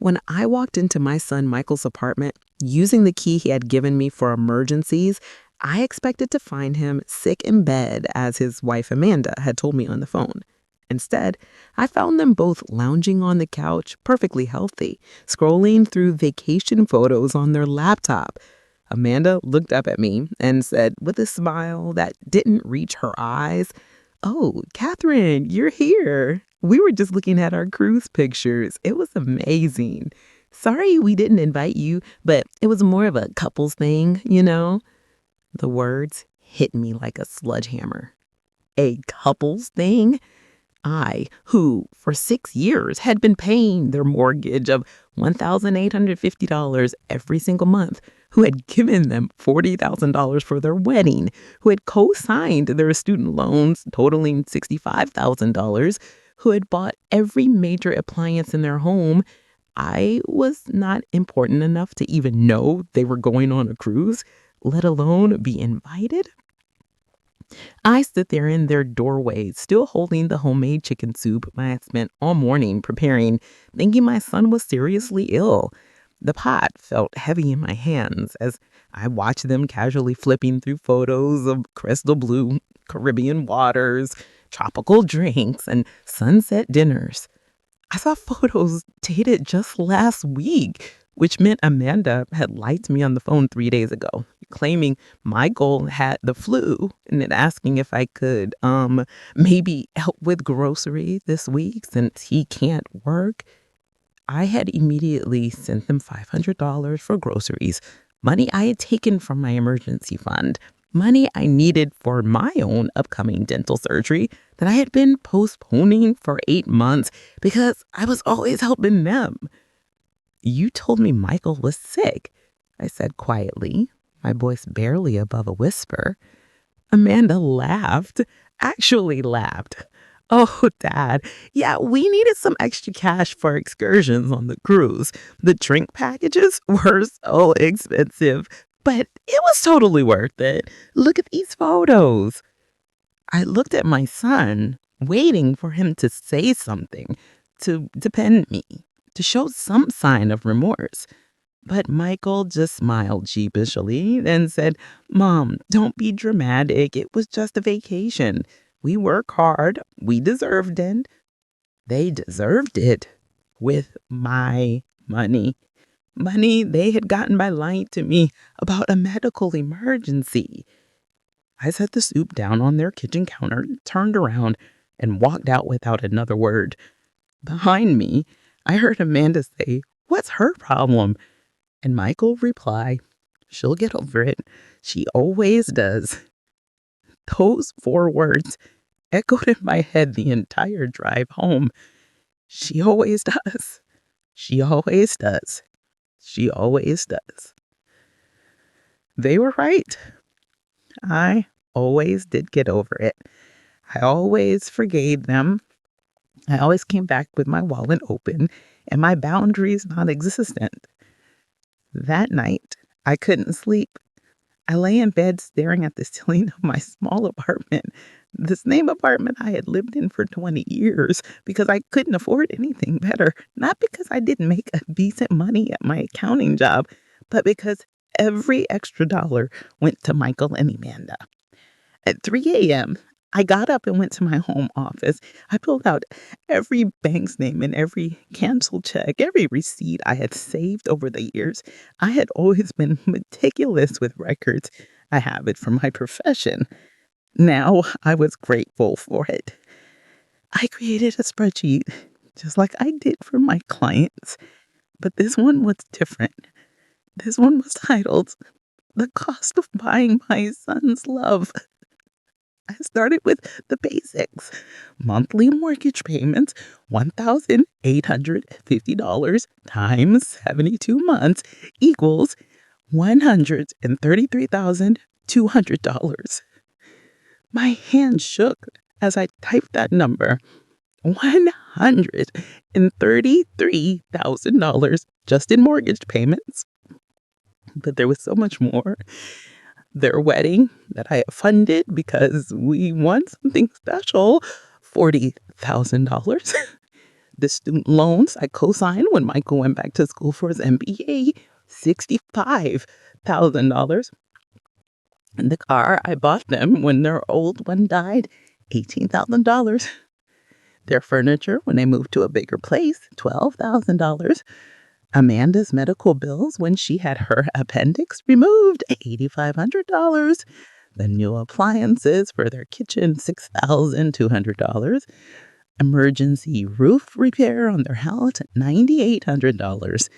When I walked into my son Michael's apartment, using the key he had given me for emergencies, I expected to find him sick in bed, as his wife Amanda had told me on the phone. Instead, I found them both lounging on the couch, perfectly healthy, scrolling through vacation photos on their laptop. Amanda looked up at me and said with a smile that didn't reach her eyes, "Oh, Catherine, you're here. We were just looking at our cruise pictures. It was amazing. Sorry we didn't invite you, but it was more of a couples thing. The words hit me like a sledgehammer. A couples thing? I, who for 6 years had been paying their mortgage of $1,850 every single month, who had given them $40,000 for their wedding, who had co-signed their student loans totaling $65,000, who had bought every major appliance in their home, I was not important enough to even know they were going on a cruise, let alone be invited. I stood there in their doorway, still holding the homemade chicken soup I had spent all morning preparing, thinking my son was seriously ill. The pot felt heavy in my hands as I watched them casually flipping through photos of crystal blue Caribbean waters, tropical drinks, and sunset dinners. I saw photos dated just last week, which meant Amanda had lied to me on the phone 3 days ago, claiming Michael had the flu and then asking if I could maybe help with groceries this week since he can't work. I had immediately sent them $500 for groceries, money I had taken from my emergency fund, money I needed for my own upcoming dental surgery that I had been postponing for 8 months because I was always helping them. "You told me Michael was sick," I said quietly, my voice barely above a whisper. Amanda laughed, actually laughed. "Oh, Dad, yeah, we needed some extra cash for excursions on the cruise. The drink packages were so expensive, but it was totally worth it. Look at these photos." I looked at my son, waiting for him to say something, to defend me, to show some sign of remorse. But Michael just smiled sheepishly and said, "Mom, don't be dramatic. It was just a vacation. We work hard. We deserved it." They deserved it with my money. Money they had gotten by lying to me about a medical emergency. I set the soup down on their kitchen counter, turned around, and walked out without another word. Behind me, I heard Amanda say, "What's her problem?" And Michael reply, "She'll get over it. She always does." Those 4 words echoed in my head the entire drive home. She always does. She always does. She always does. They were right. I always did get over it. I always forgave them. I always came back with my wallet open and my boundaries non-existent. That night, I couldn't sleep. I lay in bed staring at the ceiling of my small apartment, the same apartment I had lived in for 20 years, because I couldn't afford anything better, not because I didn't make a decent money at my accounting job, but because every extra dollar went to Michael and Amanda. At 3 a.m., I got up and went to my home office. I pulled out every bank statement, every canceled check, every receipt I had saved over the years. I had always been meticulous with records. I have it from my profession. Now I was grateful for it. I created a spreadsheet just like I did for my clients, but this one was different. This one was titled, "The Cost of Buying My Son's Love." I started with the basics. Monthly mortgage payments, $1,850 times 72 months equals $133,200. My hand shook as I typed that number. $133,000 just in mortgage payments. But there was so much more. Their wedding that I funded because we won something special, $40,000. The student loans I co-signed when Michael went back to school for his MBA, $65,000. And the car I bought them when their old one died, $18,000. Their furniture when they moved to a bigger place, $12,000. Amanda's medical bills when she had her appendix removed, $8,500. The new appliances for their kitchen, $6,200. Emergency roof repair on their house, $9,800.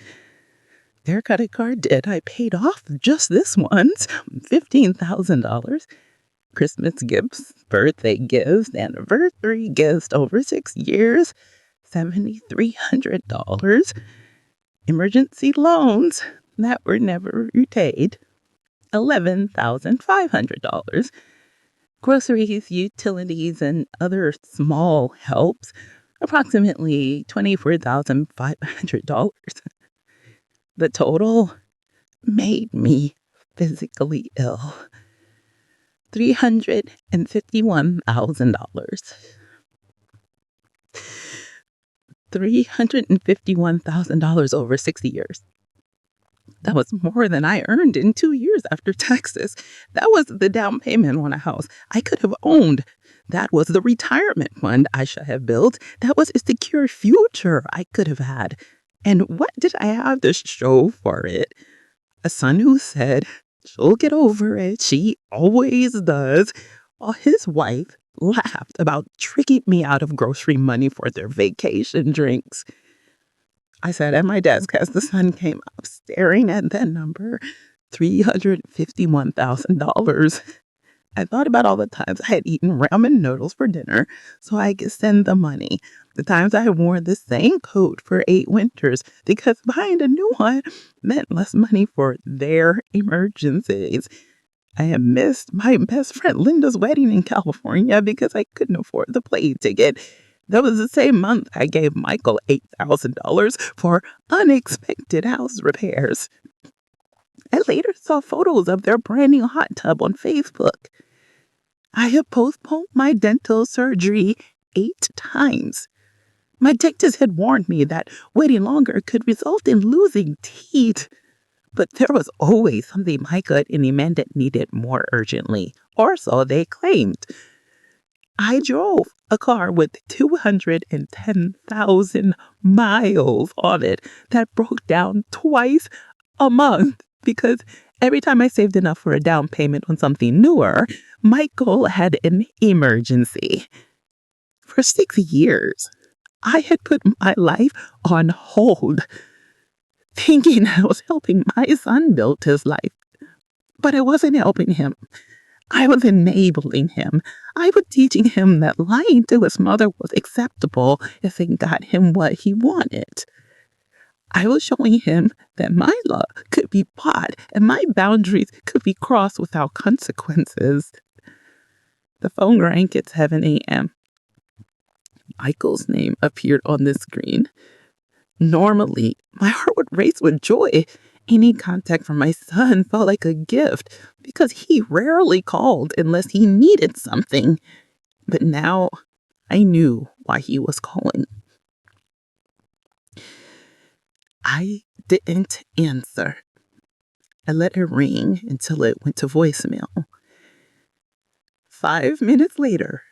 Their credit card debt I paid off just this once, $15,000. Christmas gifts, birthday gifts, anniversary gifts over 6 years, $7,300. Emergency loans that were never repaid, $11,500. Groceries, utilities, and other small helps, approximately $24,500. The total made me physically ill. $351,000. $351,000 over 60 years. That was more than I earned in 2 years after taxes. That was the down payment on a house I could have owned. That was the retirement fund I should have built. That was a secure future I could have had. And what did I have to show for it? A son who said, she'll get over it. She always does. While his wife laughed about tricking me out of grocery money for their vacation drinks. I sat at my desk as the sun came up, staring at that number, $351,000. I thought about all the times I had eaten ramen noodles for dinner so I could send the money. The times I had worn the same coat for 8 winters because buying a new one meant less money for their emergencies. I had missed my best friend Linda's wedding in California because I couldn't afford the plane ticket. That was the same month I gave Michael $8,000 for unexpected house repairs. I later saw photos of their brand new hot tub on Facebook. I had postponed my dental surgery 8 times. My dentist had warned me that waiting longer could result in losing teeth. But there was always something Micah and Amanda needed more urgently, or so they claimed. I drove a car with 210,000 miles on it that broke down twice a month because every time I saved enough for a down payment on something newer, Michael had an emergency. For 6 years, I had put my life on hold, thinking I was helping my son build his life. But I wasn't helping him. I was enabling him. I was teaching him that lying to his mother was acceptable if it got him what he wanted. I was showing him that my love could be bought and my boundaries could be crossed without consequences. The phone rang at 7 a.m. Michael's name appeared on the screen. Normally, my heart would race with joy. Any contact from my son felt like a gift because he rarely called unless he needed something. But now I knew why he was calling. I didn't answer. I let it ring until it went to voicemail. 5 minutes later,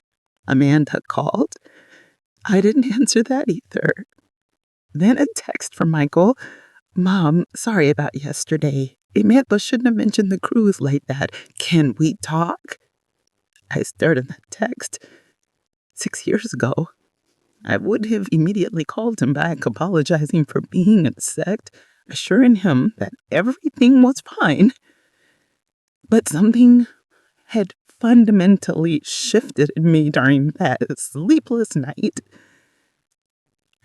Amanda called. I didn't answer that either. Then a text from Michael. Mom, sorry about yesterday. Amanda shouldn't have mentioned the cruise like that. Can we talk? I stared at the text. 6 years ago, I would have immediately called him back, apologizing for being upset, assuring him that everything was fine. But something had fundamentally shifted in me during that sleepless night.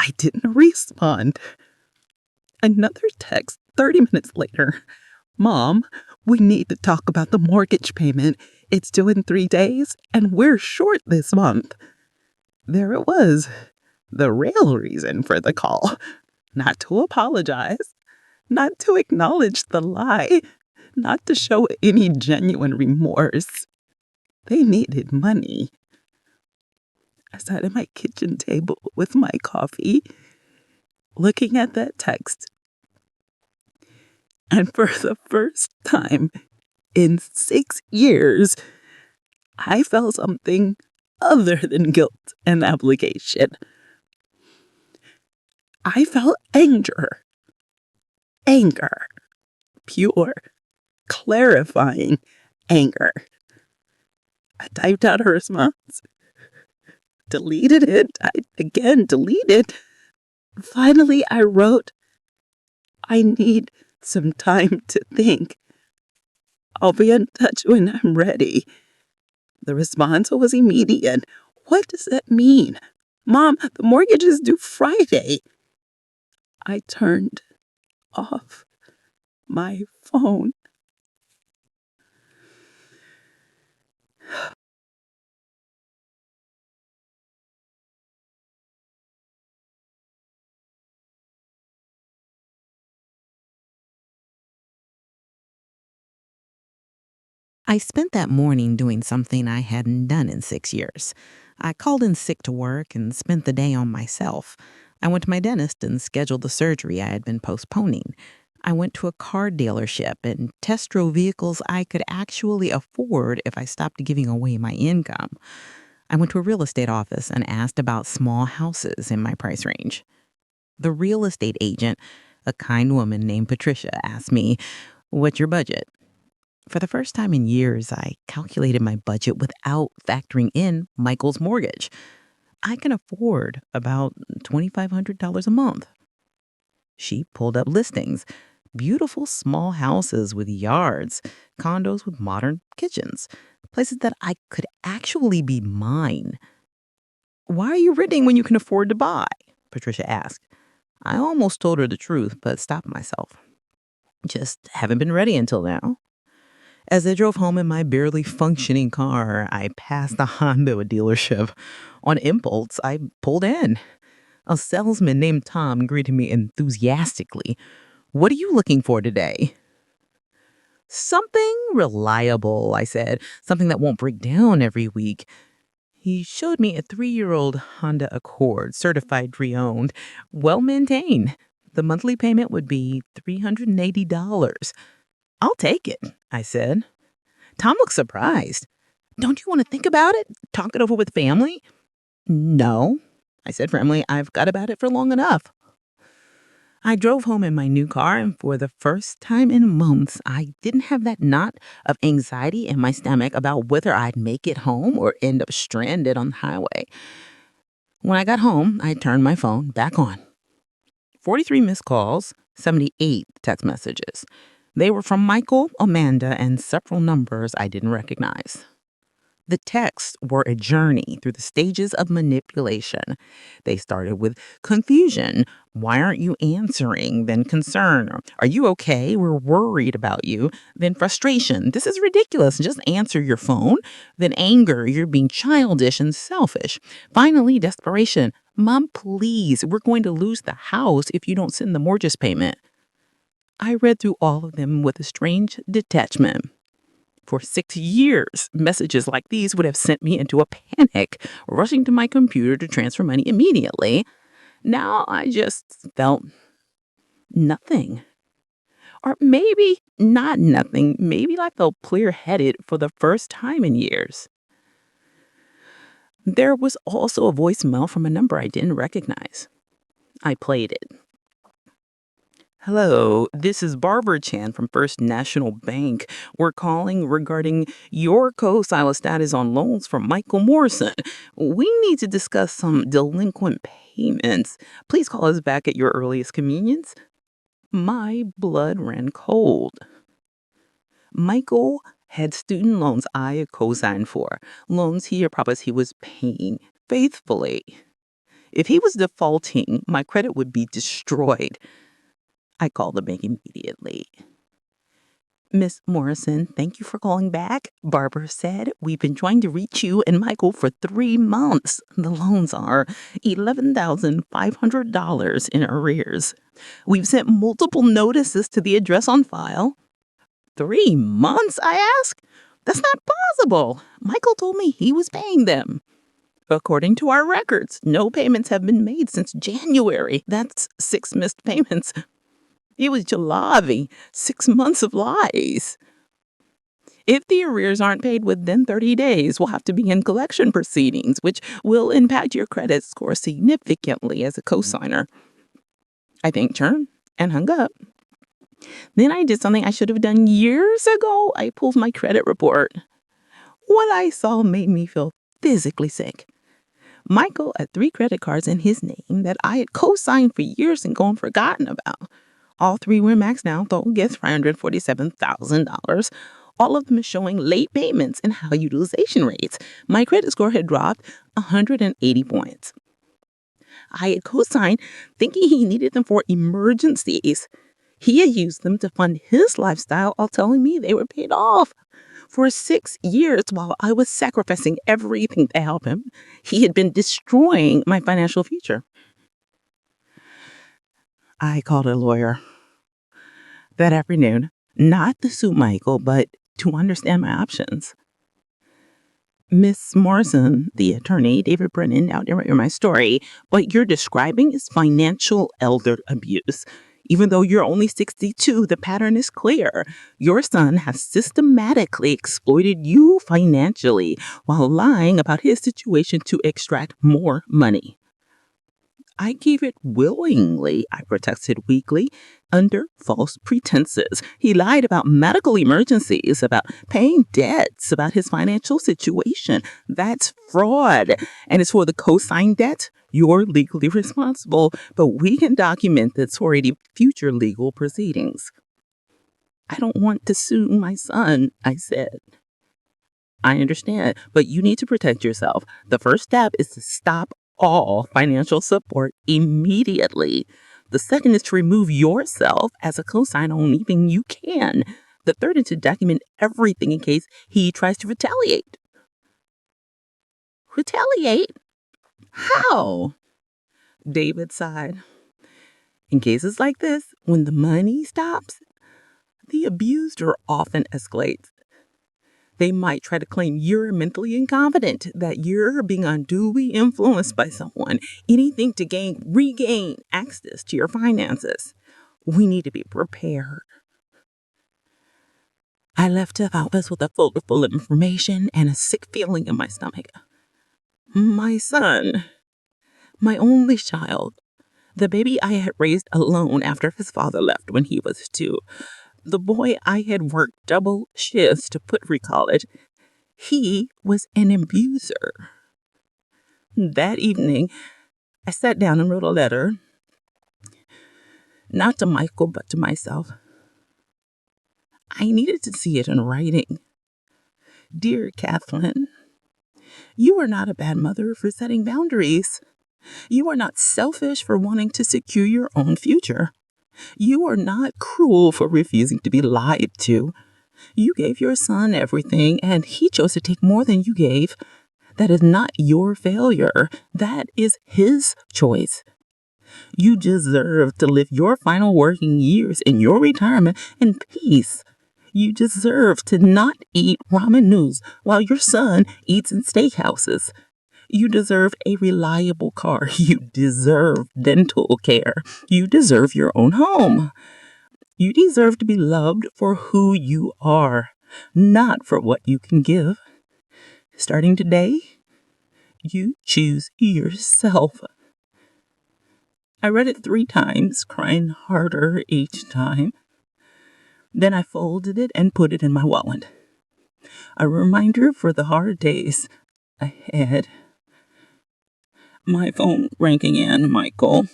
I didn't respond. Another text 30 minutes later. Mom, we need to talk about the mortgage payment. It's due in 3 days, and we're short this month. There it was, the real reason for the call. Not to apologize, not to acknowledge the lie, not to show any genuine remorse. They needed money. I sat at my kitchen table with my coffee, looking at that text. And for the first time in 6 years, I felt something other than guilt and obligation. I felt anger. Anger. Pure, clarifying anger. I typed out her response, deleted it, deleted. Finally, I wrote, I need some time to think. I'll be in touch when I'm ready. The response was immediate. What does that mean? Mom, the mortgage is due Friday. I turned off my phone. I spent that morning doing something I hadn't done in 6 years. I called in sick to work and spent the day on myself. I went to my dentist and scheduled the surgery I had been postponing. I went to a car dealership and test drove vehicles I could actually afford if I stopped giving away my income. I went to a real estate office and asked about small houses in my price range. The real estate agent, a kind woman named Patricia, asked me, "What's your budget?" For the first time in years, I calculated my budget without factoring in Michael's mortgage. I can afford about $2,500 a month. She pulled up listings: beautiful small houses with yards, condos with modern kitchens, places that I could actually be mine. "Why are you renting when you can afford to buy?" Patricia asked. I almost told her the truth, but stopped myself. Just haven't been ready until now. As I drove home in my barely functioning car, I passed the Honda dealership. On impulse, I pulled in. A salesman named Tom greeted me enthusiastically. "What are you looking for today?" "Something reliable," I said. "Something that won't break down every week." He showed me a 3-year-old Honda Accord, certified pre-owned, well maintained. The monthly payment would be $380. "I'll take it," I said. Tom looked surprised. "Don't you want to think about it? Talk it over with family?" "No," I said firmly. "I've got about it for long enough." I drove home in my new car, and for the first time in months, I didn't have that knot of anxiety in my stomach about whether I'd make it home or end up stranded on the highway. When I got home, I turned my phone back on. 43 missed calls, 78 text messages. They were from Michael, Amanda, and several numbers I didn't recognize. The texts were a journey through the stages of manipulation. They started with confusion. "Why aren't you answering?" Then concern. "Are you okay? We're worried about you." Then frustration. "This is ridiculous. Just answer your phone." Then anger. "You're being childish and selfish." Finally, desperation. "Mom, please, we're going to lose the house if you don't send the mortgage payment." I read through all of them with a strange detachment. For 6 years, messages like these would have sent me into a panic, rushing to my computer to transfer money immediately. Now I just felt nothing. Or maybe not nothing. Maybe I felt clear-headed for the first time in years. There was also a voicemail from a number I didn't recognize. I played it. "Hello, this is Barbara Chan from First National Bank. We're calling regarding your co-silo status on loans from Michael Morrison. We need to discuss some delinquent payments. Please call us back at your earliest convenience." My blood ran cold. Michael had student loans I had co-signed for, loans he had promised he was paying faithfully. If he was defaulting, my credit would be destroyed. I called the bank immediately. "Miss Morrison, thank you for calling back," Barbara said. "We've been trying to reach you and Michael for 3 months. The loans are $11,500 in arrears. We've sent multiple notices to the address on file." 3 months, I asked? "That's not possible. Michael told me he was paying them." According to our records, no payments have been made since January. That's 6 missed payments. It was July, 6 months of lies. If the arrears aren't paid within 30 days, we'll have to begin collection proceedings, which will impact your credit score significantly as a cosigner. I thanked her and hung up. Then I did something I should have done years ago. I pulled my credit report. What I saw made me feel physically sick. Michael had 3 credit cards in his name that I had co-signed for years and gone forgotten about. All 3 were maxed out, though gets $347,000. All of them are showing late payments and high utilization rates. My credit score had dropped 180 points. I had co-signed thinking he needed them for emergencies. He had used them to fund his lifestyle while telling me they were paid off. For 6 years, while I was sacrificing everything to help him, he had been destroying my financial future. I called a lawyer that afternoon, not to sue Michael, but to understand my options. Miss Morrison, the attorney, David Brennan, out there in my story, what you're describing is financial elder abuse. Even though you're only 62, the pattern is clear. Your son has systematically exploited you financially while lying about his situation to extract more money. I gave it willingly, I protested weakly, under false pretenses. He lied about medical emergencies, about paying debts, about his financial situation. That's fraud. And as for the co-signed debt, you're legally responsible, but we can document this for any future legal proceedings. I don't want to sue my son, I said. I understand, but you need to protect yourself. The first step is to stop all financial support immediately. The second is to remove yourself as a cosigner on anything you can. The third is to document everything in case he tries to retaliate. Retaliate? How? David sighed. In cases like this, when the money stops, the abuser often escalates. They might try to claim you're mentally incompetent, that you're being unduly influenced by someone, anything to regain access to your finances. We need to be prepared. I left the office with a folder full of information and a sick feeling in my stomach. My son, my only child, the baby I had raised alone after his father left when he was 2, the boy I had worked double shifts to put through college, he was an abuser. That evening, I sat down and wrote a letter, not to Michael, but to myself. I needed to see it in writing. Dear Kathleen, you are not a bad mother for setting boundaries. You are not selfish for wanting to secure your own future. You are not cruel for refusing to be lied to. You gave your son everything, and he chose to take more than you gave. That is not your failure. That is his choice. You deserve to live your final working years in your retirement in peace. You deserve to not eat ramen noodles while your son eats in steakhouses. You deserve a reliable car. You deserve dental care. You deserve your own home. You deserve to be loved for who you are, not for what you can give. Starting today, you choose yourself. I read it 3 times, crying harder each time. Then I folded it and put it in my wallet. A reminder for the hard days ahead. My phone rang again, Michael.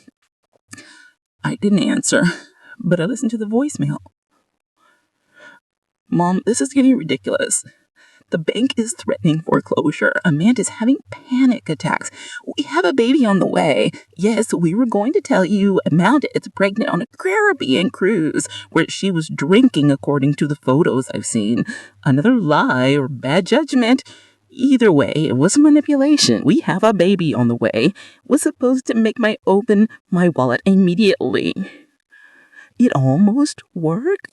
I didn't answer, but I listened to the voicemail. Mom, this is getting ridiculous. The bank is threatening foreclosure. Amanda's having panic attacks. We have a baby on the way. Yes, we were going to tell you Amanda is pregnant on a Caribbean cruise where she was drinking according to the photos I've seen. Another lie or bad judgment. Either way, it was manipulation. We have a baby on the way. Was supposed to make my open my wallet immediately. It almost worked.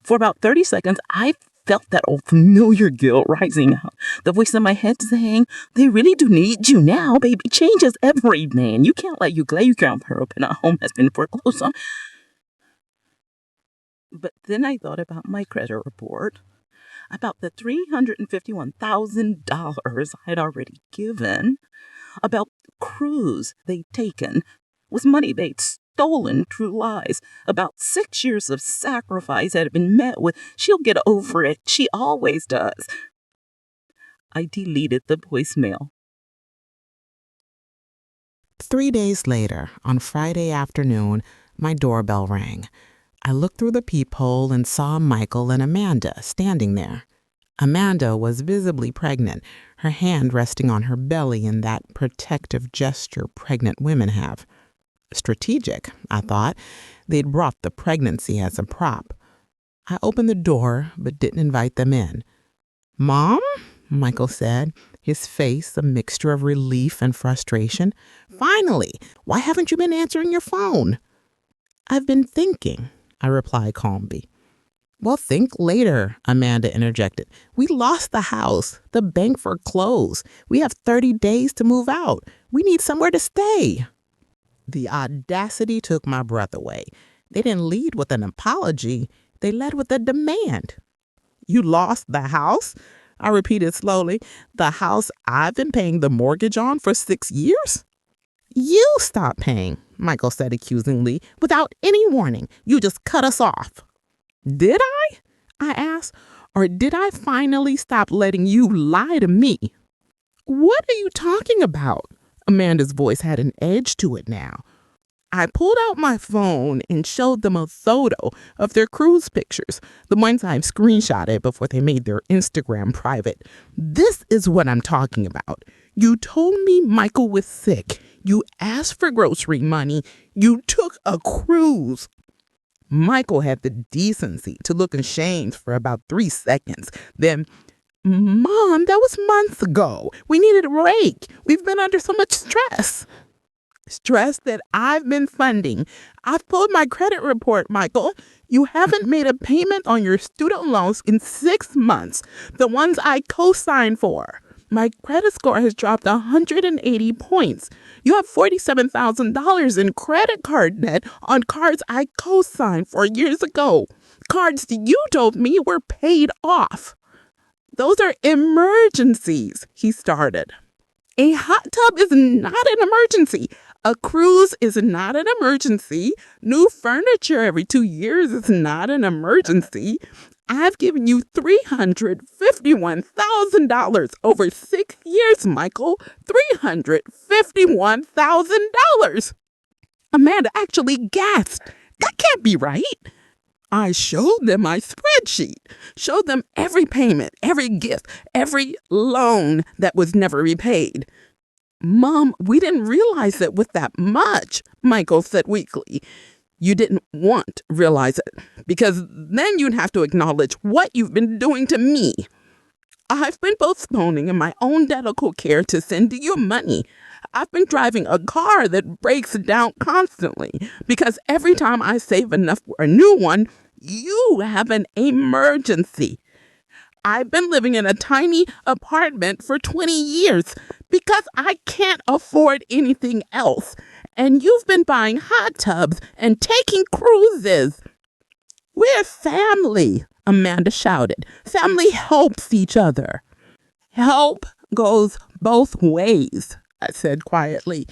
For about 30 seconds, I felt that old familiar guilt rising up. The voice in my head saying, they really do need you now, baby. Change is everything. You can't let your playground parrot in a home has been foreclosed on. But then I thought about my credit report, about the $351,000 I had already given, about cruise they'd taken with money they'd stolen through lies, about 6 years of sacrifice that had been met with, she'll get over it, she always does. I deleted the voicemail. 3 days later, on Friday afternoon, my doorbell rang. I looked through the peephole and saw Michael and Amanda standing there. Amanda was visibly pregnant, her hand resting on her belly in that protective gesture pregnant women have. Strategic, I thought. They'd brought the pregnancy as a prop. I opened the door, but didn't invite them in. "Mom?" Michael said, his face a mixture of relief and frustration. "Finally! Why haven't you been answering your phone?" "I've been thinking," I replied calmly. "Well, think later," Amanda interjected. "We lost the house. The bank foreclosed. We have 30 days to move out. We need somewhere to stay." The audacity took my breath away. They didn't lead with an apology. They led with a demand. "You lost the house?" I repeated slowly. "The house I've been paying the mortgage on for 6 years?" "You stopped paying," Michael said accusingly, "without any warning. You just cut us off." "Did I asked. "Or did I finally stop letting you lie to me?" "What are you talking about?" Amanda's voice had an edge to it now. I pulled out my phone and showed them a photo of their cruise pictures, the ones I've screenshotted before they made their Instagram private. "This is what I'm talking about. You told me Michael was sick. You asked for grocery money. You took a cruise." Michael had the decency to look ashamed for about 3 seconds. Then, "Mom, that was months ago. We needed a break. We've been under so much stress." "Stress that I've been funding. I've pulled my credit report, Michael. You haven't made a payment on your student loans in 6 months, the ones I co-signed for. My credit score has dropped 180 points. You have $47,000 in credit card debt on cards I co-signed for years ago. Cards you told me were paid off. Those are emergencies," he started. "A hot tub is not an emergency. A cruise is not an emergency. New furniture every 2 years is not an emergency. I've given you $351,000 over 6 years, Michael. $351,000. Amanda actually gasped. "That can't be right." I showed them my spreadsheet, showed them every payment, every gift, every loan that was never repaid. "Mom, we didn't realize it was that much," Michael said weakly. "You didn't want to realize it, because then you'd have to acknowledge what you've been doing to me. I've been postponing in my own medical care to send you money. I've been driving a car that breaks down constantly because every time I save enough for a new one, you have an emergency. I've been living in a tiny apartment for 20 years because I can't afford anything else. And you've been buying hot tubs and taking cruises. We're family," Amanda shouted. "Family helps each other." "Help goes both ways," I said quietly.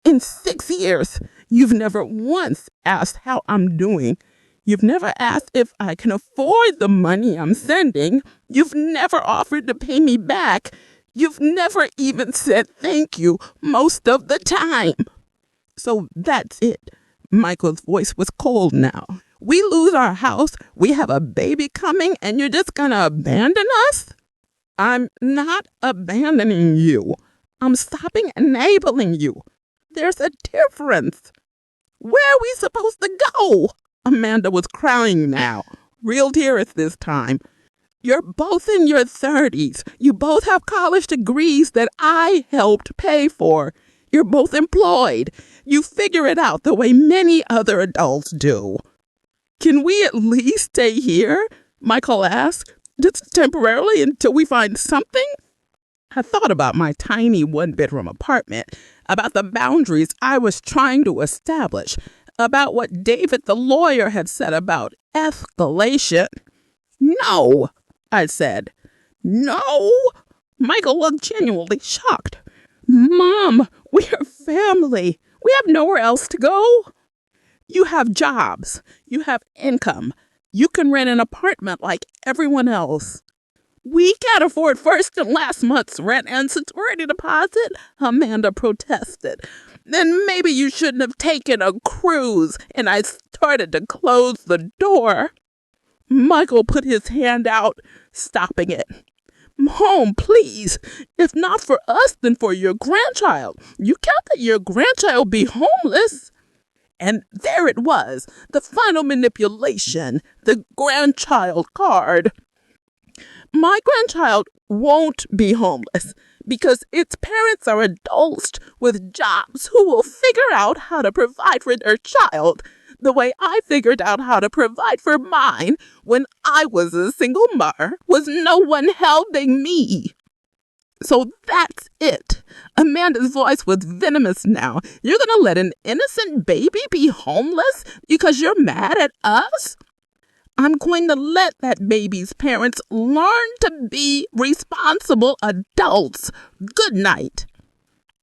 "In 6 years, you've never once asked how I'm doing. You've never asked if I can afford the money I'm sending. You've never offered to pay me back. You've never even said thank you most of the time." "So that's it." Michael's voice was cold now. "We lose our house, we have a baby coming, and you're just gonna abandon us?" "I'm not abandoning you. I'm stopping enabling you. There's a difference." "Where are we supposed to go?" Amanda was crying now, real tears this time. "You're both in your 30s. You both have college degrees that I helped pay for. You're both employed. You figure it out the way many other adults do." "Can we at least stay here?" Michael asked. Just temporarily until we find something? I thought about my tiny one-bedroom apartment, about the boundaries I was trying to establish, about what David the lawyer had said about escalation. No, I said. No. Michael looked genuinely shocked. Mom, we are family. We have nowhere else to go. You have jobs. You have income. You can rent an apartment like everyone else. We can't afford first and last month's rent and security deposit, Amanda protested. Then maybe you shouldn't have taken a cruise, and I started to close the door. Michael put his hand out, stopping it. Mom, please. If not for us, then for your grandchild. You can't let your grandchild be homeless. And there it was, the final manipulation, the grandchild card. My grandchild won't be homeless because its parents are adults with jobs who will figure out how to provide for their child the way I figured out how to provide for mine when I was a single mother with no one helping me. So that's it. Amanda's voice was venomous now. You're gonna let an innocent baby be homeless because you're mad at us? I'm going to let that baby's parents learn to be responsible adults. Good night.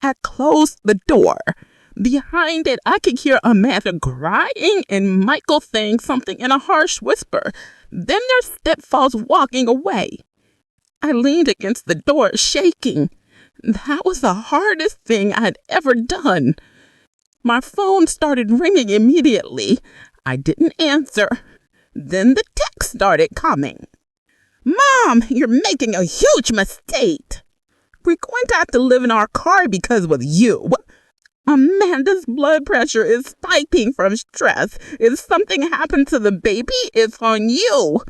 I closed the door. Behind it, I could hear Amanda crying and Michael saying something in a harsh whisper. Then their stepfather's walking away. I leaned against the door, shaking. That was the hardest thing I'd ever done. My phone started ringing immediately. I didn't answer. Then the text started coming. Mom, you're making a huge mistake. We're going to have to live in our car because of you. Amanda's blood pressure is spiking from stress. If something happened to the baby, it's on you.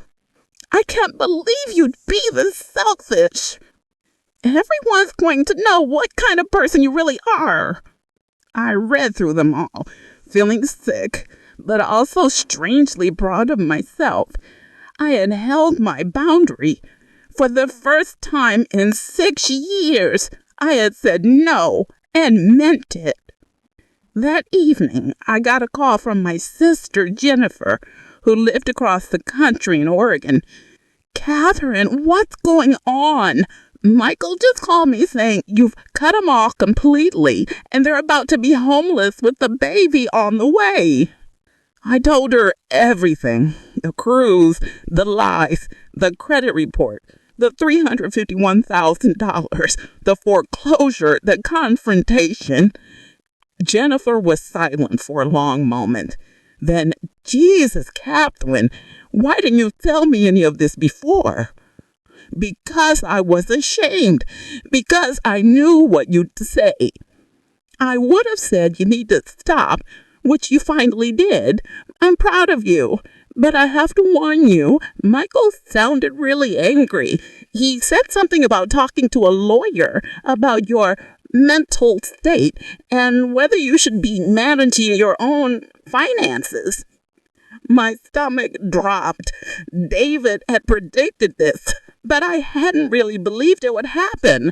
I can't believe you'd be this selfish. Everyone's going to know what kind of person you really are. I read through them all, feeling sick, but also strangely proud of myself. I had held my boundary. For the first time in 6 years, I had said no and meant it. That evening, I got a call from my sister, Jennifer, who lived across the country in Oregon. Catherine, what's going on? Michael just called me saying you've cut them off completely and they're about to be homeless with the baby on the way. I told her everything. The cruise, the lies, the credit report, the $351,000, the foreclosure, the confrontation. Jennifer was silent for a long moment. Then, Jesus, Catherine, why didn't you tell me any of this before? Because I was ashamed. Because I knew what you'd say. I would have said you need to stop, which you finally did. I'm proud of you. But I have to warn you, Michael sounded really angry. He said something about talking to a lawyer about your mental state and whether you should be managing your own finances. My stomach dropped. David had predicted this, but I hadn't really believed it would happen.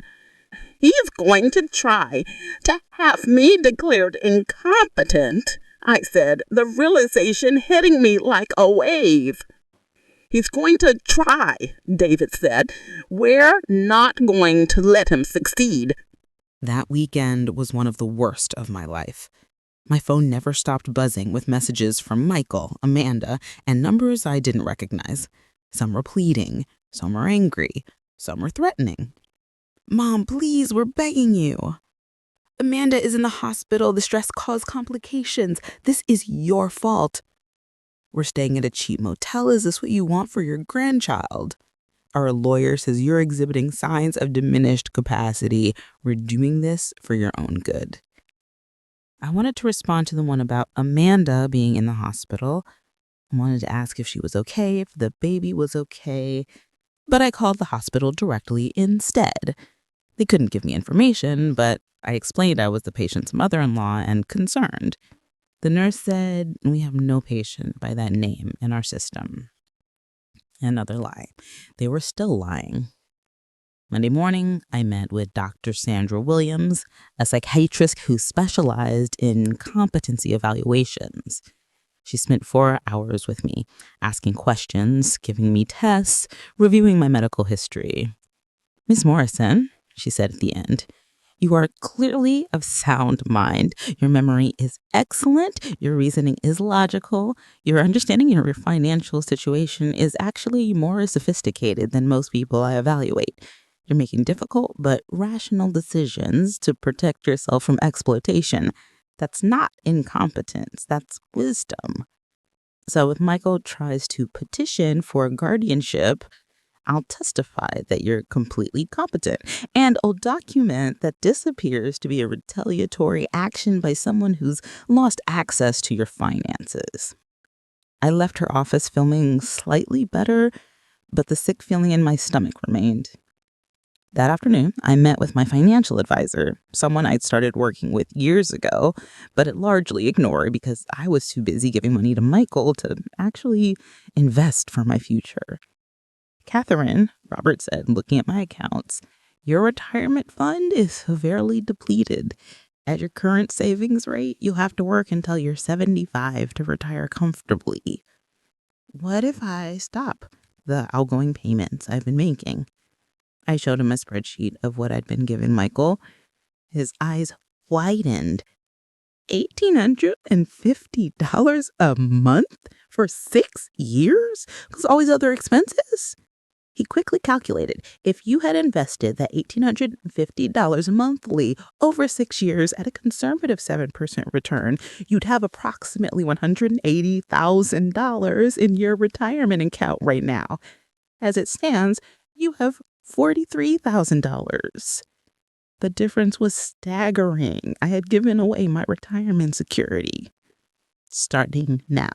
He's going to try to have me declared incompetent, I said, the realization hitting me like a wave. He's going to try, David said. We're not going to let him succeed. That weekend was one of the worst of my life. My phone never stopped buzzing with messages from Michael, Amanda, and numbers I didn't recognize. Some were pleading, some were angry, some were threatening. Mom, please, we're begging you. Amanda is in the hospital. The stress caused complications. This is your fault. We're staying at a cheap motel. Is this what you want for your grandchild? Our lawyer says you're exhibiting signs of diminished capacity. We're doing this for your own good. I wanted to respond to the one about Amanda being in the hospital. I wanted to ask if she was okay, if the baby was okay, but I called the hospital directly instead. They couldn't give me information, but I explained I was the patient's mother-in-law and concerned. The nurse said, we have no patient by that name in our system. Another lie. They were still lying. Monday morning, I met with Dr. Sandra Williams, a psychiatrist who specialized in competency evaluations. She spent 4 hours with me, asking questions, giving me tests, reviewing my medical history. "Miss Morrison," she said at the end, "you are clearly of sound mind. Your memory is excellent. Your reasoning is logical. Your understanding of your financial situation is actually more sophisticated than most people I evaluate. You're making difficult but rational decisions to protect yourself from exploitation. That's not incompetence, that's wisdom." So if Michael tries to petition for guardianship, I'll testify that you're completely competent, and I'll document that this appears to be a retaliatory action by someone who's lost access to your finances. I left her office feeling slightly better, but the sick feeling in my stomach remained. That afternoon, I met with my financial advisor, someone I'd started working with years ago, but had largely ignored because I was too busy giving money to Michael to actually invest for my future. "Catherine," Robert said, looking at my accounts, "your retirement fund is severely depleted. At your current savings rate, you'll have to work until you're 75 to retire comfortably. What if I stop the outgoing payments I've been making?" I showed him a spreadsheet of what I'd been giving Michael. His eyes widened. $1,850 a month for 6 years? Plus all these other expenses? He quickly calculated if you had invested that $1,850 monthly over 6 years at a conservative 7% return, you'd have approximately $180,000 in your retirement account right now. As it stands, you have $43,000. The difference was staggering. I had given away my retirement security. "Starting now,"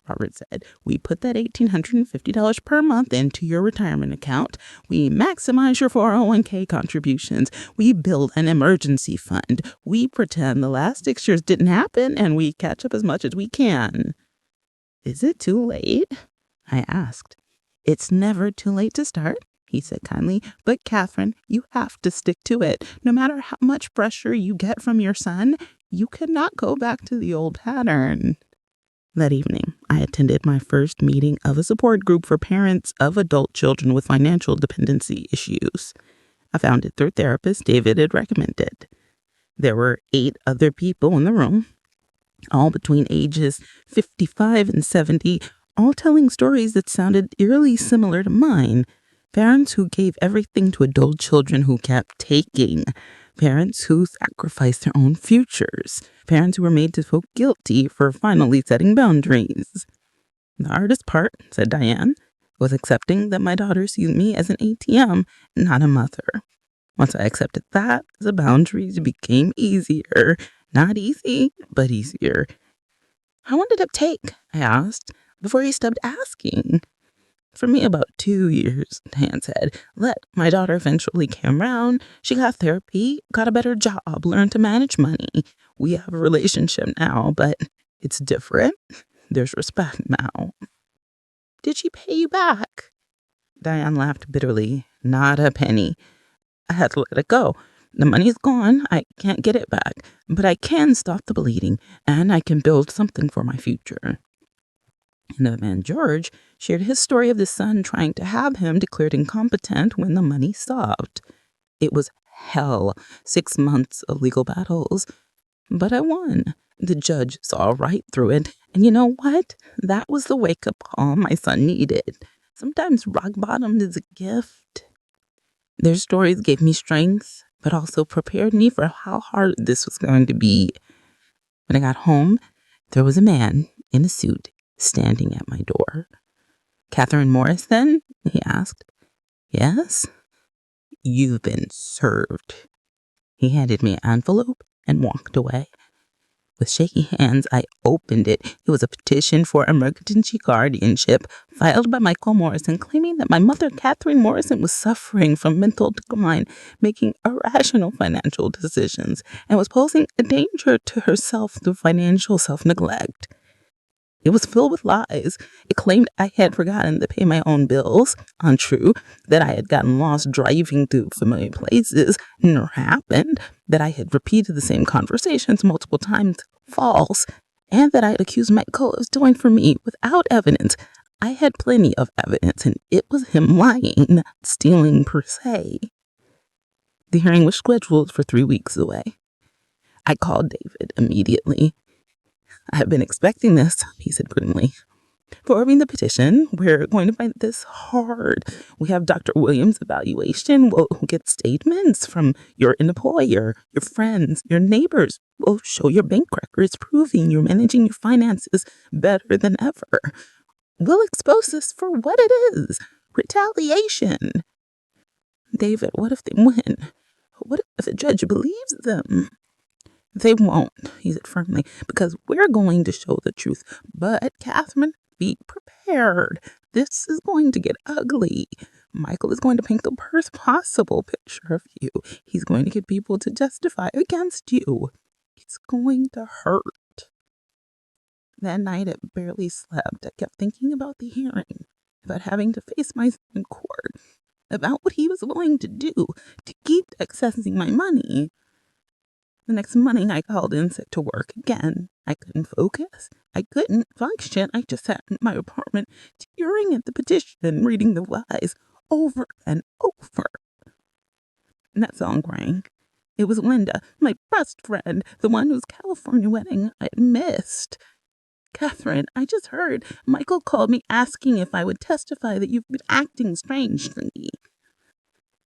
Robert said, "we put that $1,850 per month into your retirement account. We maximize your 401k contributions. We build an emergency fund. We pretend the last 6 years didn't happen, and we catch up as much as we can." "Is it too late?" I asked. "It's never too late to start," he said kindly, "but Catherine, you have to stick to it. No matter how much pressure you get from your son, you cannot go back to the old pattern." That evening, I attended my first meeting of a support group for parents of adult children with financial dependency issues. I found it through a therapist David had recommended. There were 8 other people in the room, all between ages 55 and 70, all telling stories that sounded eerily similar to mine. Parents who gave everything to adult children who kept taking. Parents who sacrificed their own futures. Parents who were made to feel guilty for finally setting boundaries. "The hardest part," said Diane, "was accepting that my daughter sees me as an ATM, not a mother. Once I accepted that, the boundaries became easier. Not easy, but easier." "How long did it take," I asked, "before you stopped asking?" "For me, about 2 years," Dan said. My daughter eventually came around. She got therapy, got a better job, learned to manage money. We have a relationship now, but it's different. There's respect now." "Did she pay you back?" Diane laughed bitterly. "Not a penny. I had to let it go. The money's gone. I can't get it back, but I can stop the bleeding, and I can build something for my future." Another man, George, shared his story of the son trying to have him declared incompetent when the money stopped. "It was hell, 6 months of legal battles. But I won. The judge saw right through it. And you know what? That was the wake-up call my son needed. Sometimes rock bottom is a gift." Their stories gave me strength, but also prepared me for how hard this was going to be. When I got home, there was a man in a suit standing at my door. "Catherine Morrison?" he asked. "Yes?" "You've been served." He handed me an envelope and walked away. With shaky hands, I opened it. It was a petition for emergency guardianship filed by Michael Morrison, claiming that my mother, Catherine Morrison, was suffering from mental decline, making irrational financial decisions, and was posing a danger to herself through financial self-neglect. It was filled with lies. It claimed I had forgotten to pay my own bills, untrue, that I had gotten lost driving through familiar places, never happened, that I had repeated the same conversations multiple times, false, and that I had accused Michael of stealing from me without evidence. I had plenty of evidence, and it was him lying, not stealing per se. The hearing was scheduled for 3 weeks away. I called David immediately. "I have been expecting this," he said grimly. "Forming the petition, we're going to find this hard. We have Dr. Williams' evaluation. We'll get statements from your employer, your friends, your neighbors. We'll show your bank records proving you're managing your finances better than ever. We'll expose this for what it is, retaliation." "David, what if they win? What if a judge believes them?" "They won't," he said firmly, "because we're going to show the truth. But, Catherine, be prepared. This is going to get ugly. Michael is going to paint the worst possible picture of you. He's going to get people to testify against you. It's going to hurt." That night, I barely slept. I kept thinking about the hearing, about having to face myself in court, about what he was willing to do to keep accessing my money. The next morning, I called in sick to work again. I couldn't focus. I couldn't function. I just sat in my apartment, tearing at the petition, reading the lies over and over. And that song rang. It was Linda, my best friend, the one whose California wedding I had missed. "Catherine, I just heard Michael called me asking if I would testify that you've been acting strangely."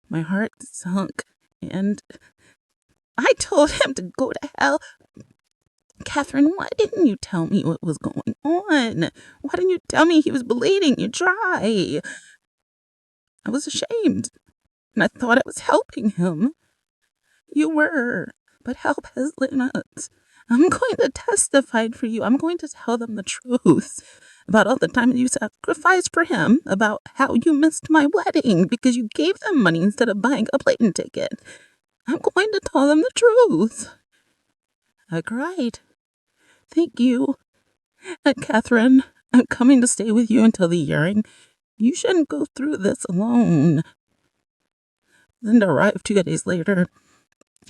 My heart sunk, and I told him to go to hell. "Catherine, why didn't you tell me what was going on? Why didn't you tell me he was bleeding you dry?" I was ashamed, and I thought I was helping him. "You were, but help has limits. I'm going to testify for you. I'm going to tell them the truth about all the time you sacrificed for him, about how you missed my wedding because you gave them money instead of buying a plane ticket. I'm going to tell them the truth." I cried. "Thank you. And Catherine, I'm coming to stay with you until the hearing. You shouldn't go through this alone." Linda arrived 2 days later.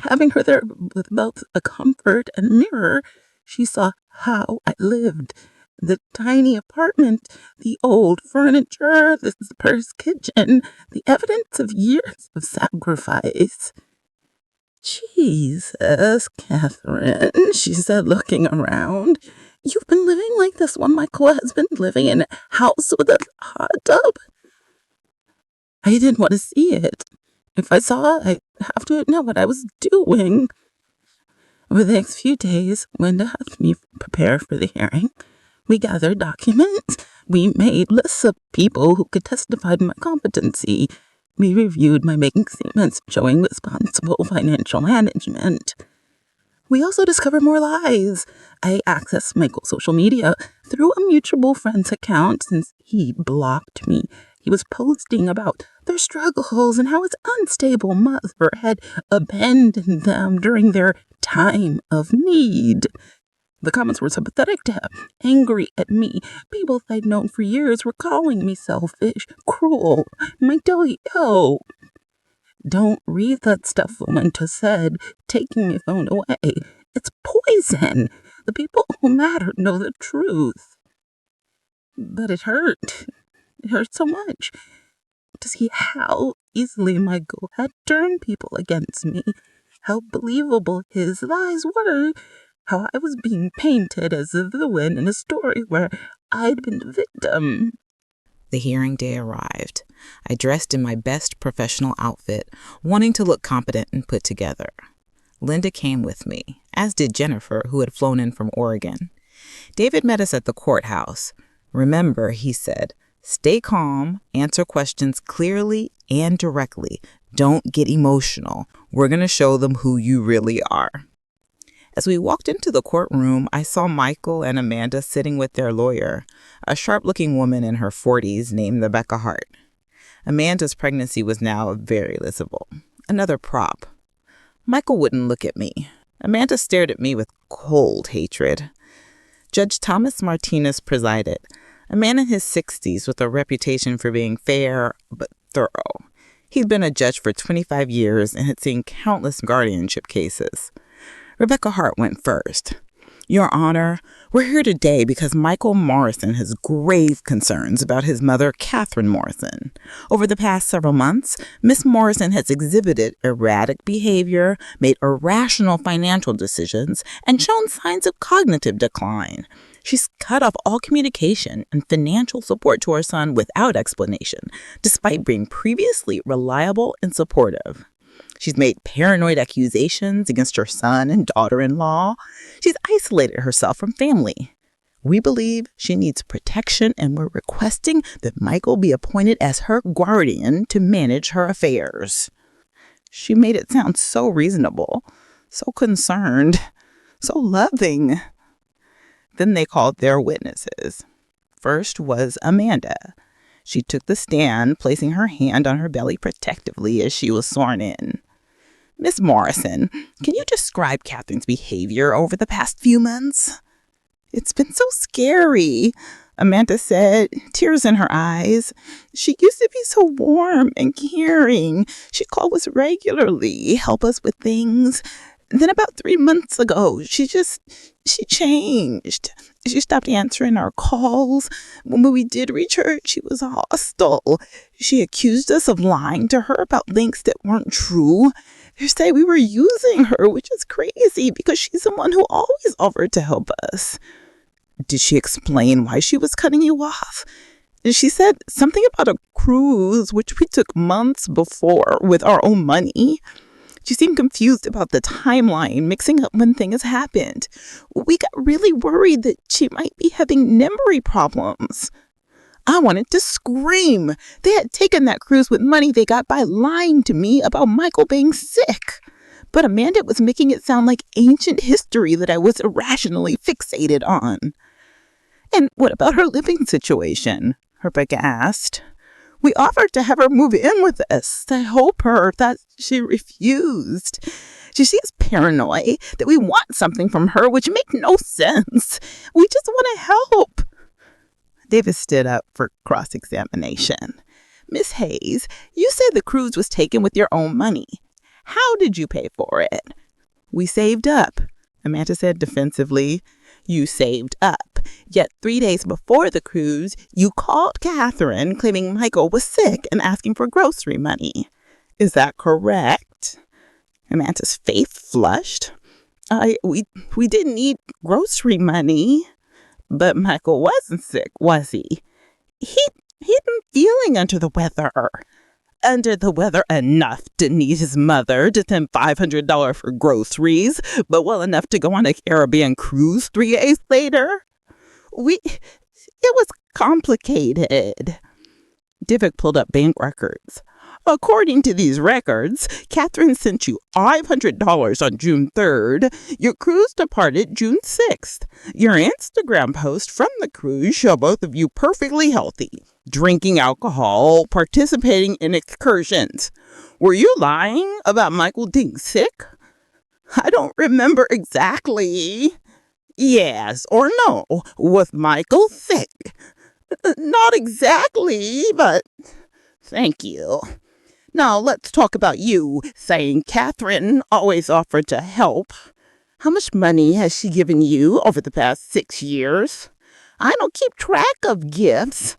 Having her there with both a comfort and a mirror, she saw how I lived. The tiny apartment, the old furniture, the sparse kitchen, the evidence of years of sacrifice. "Jesus, Catherine," she said, looking around. "You've been living like this while Michael has been living in a house with a hot tub?" I didn't want to see it. If I saw it, I'd have to know what I was doing. Over the next few days, Linda helped me prepare for the hearing. We gathered documents. We made lists of people who could testify to my competency. We reviewed my bank statements showing responsible financial management. We also discovered more lies. I accessed Michael's social media through a mutual friend's account since he blocked me. He was posting about their struggles and how his unstable mother had abandoned them during their time of need. The comments were sympathetic to him, angry at me. People I'd known for years were calling me selfish, cruel, mentally ill. "Don't read that stuff," Linda said, taking my phone away. "It's poison. The people who matter know the truth." But it hurt. It hurt so much to see how easily Michael had turned people against me, how believable his lies were, how I was being painted as the villain in a story where I'd been the victim. The hearing day arrived. I dressed in my best professional outfit, wanting to look competent and put together. Linda came with me, as did Jennifer, who had flown in from Oregon. David met us at the courthouse. "Remember," he said, "stay calm, answer questions clearly and directly. Don't get emotional. We're going to show them who you really are." As we walked into the courtroom, I saw Michael and Amanda sitting with their lawyer, a sharp-looking woman in her 40s named Rebecca Hart. Amanda's pregnancy was now very visible, another prop. Michael wouldn't look at me. Amanda stared at me with cold hatred. Judge Thomas Martinez presided, a man in his 60s with a reputation for being fair but thorough. He'd been a judge for 25 years and had seen countless guardianship cases. Rebecca Hart went first. Your Honor, we're here today because Michael Morrison has grave concerns about his mother, Catherine Morrison. Over the past several months, Miss Morrison has exhibited erratic behavior, made irrational financial decisions, and shown signs of cognitive decline. She's cut off all communication and financial support to her son without explanation, despite being previously reliable and supportive. She's made paranoid accusations against her son and daughter-in-law. She's isolated herself from family. We believe she needs protection, and we're requesting that Michael be appointed as her guardian to manage her affairs. She made it sound so reasonable, so concerned, so loving. Then they called their witnesses. First was Amanda. She took the stand, placing her hand on her belly protectively as she was sworn in. Miss Morrison, can you describe Catherine's behavior over the past few months? It's been so scary, Amanda said, tears in her eyes. She used to be so warm and caring. She'd call us regularly, help us with things. Then about 3 months ago, she changed. She stopped answering our calls. When we did reach her, she was hostile. She accused us of lying to her about links that weren't true. They say we were using her, which is crazy because she's the one who always offered to help us. Did she explain why she was cutting you off? She said something about a cruise, which we took months before with our own money. She seemed confused about the timeline, mixing up when things happened. We got really worried that she might be having memory problems. I wanted to scream. They had taken that cruise with money they got by lying to me about Michael being sick. But Amanda was making it sound like ancient history that I was irrationally fixated on. And what about her living situation? Rebecca asked. We offered to have her move in with us. I hope that she refused. She seems paranoid that we want something from her, which makes no sense. We just want to help. Davis stood up for cross-examination. Miss Hayes, you said the cruise was taken with your own money. How did you pay for it? We saved up, Amanda said defensively. You saved up. Yet 3 days before the cruise, you called Catherine claiming Michael was sick and asking for grocery money. Is that correct? Amanda's face flushed. We didn't need grocery money. But Michael wasn't sick, was he? He'd been feeling under the weather. Under the weather enough to need his mother to send $500 for groceries, but well enough to go on a Caribbean cruise 3 days later. It was complicated. Divick pulled up bank records. According to these records, Catherine sent you $500 on June 3rd. Your cruise departed June 6th. Your Instagram posts from the cruise show both of you perfectly healthy, drinking alcohol, participating in excursions. Were you lying about Michael being sick? I don't remember exactly. Yes or no? Was Michael sick? Not exactly, but thank you. Now, let's talk about you saying Catherine always offered to help. How much money has she given you over the past 6 years? I don't keep track of gifts.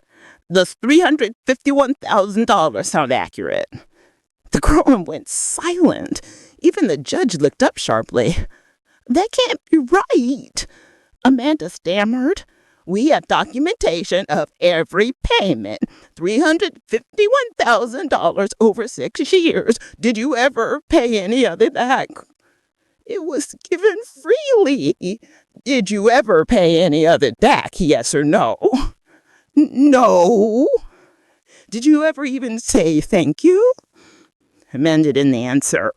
Does $351,000 sound accurate? The courtroom went silent. Even the judge looked up sharply. That can't be right, Amanda stammered. We have documentation of every payment. $351,000 over 6 years. Did you ever pay any of it back? It was given freely. Did you ever pay any of it back, yes or no? No. Did you ever even say thank you? Amanda didn't answer.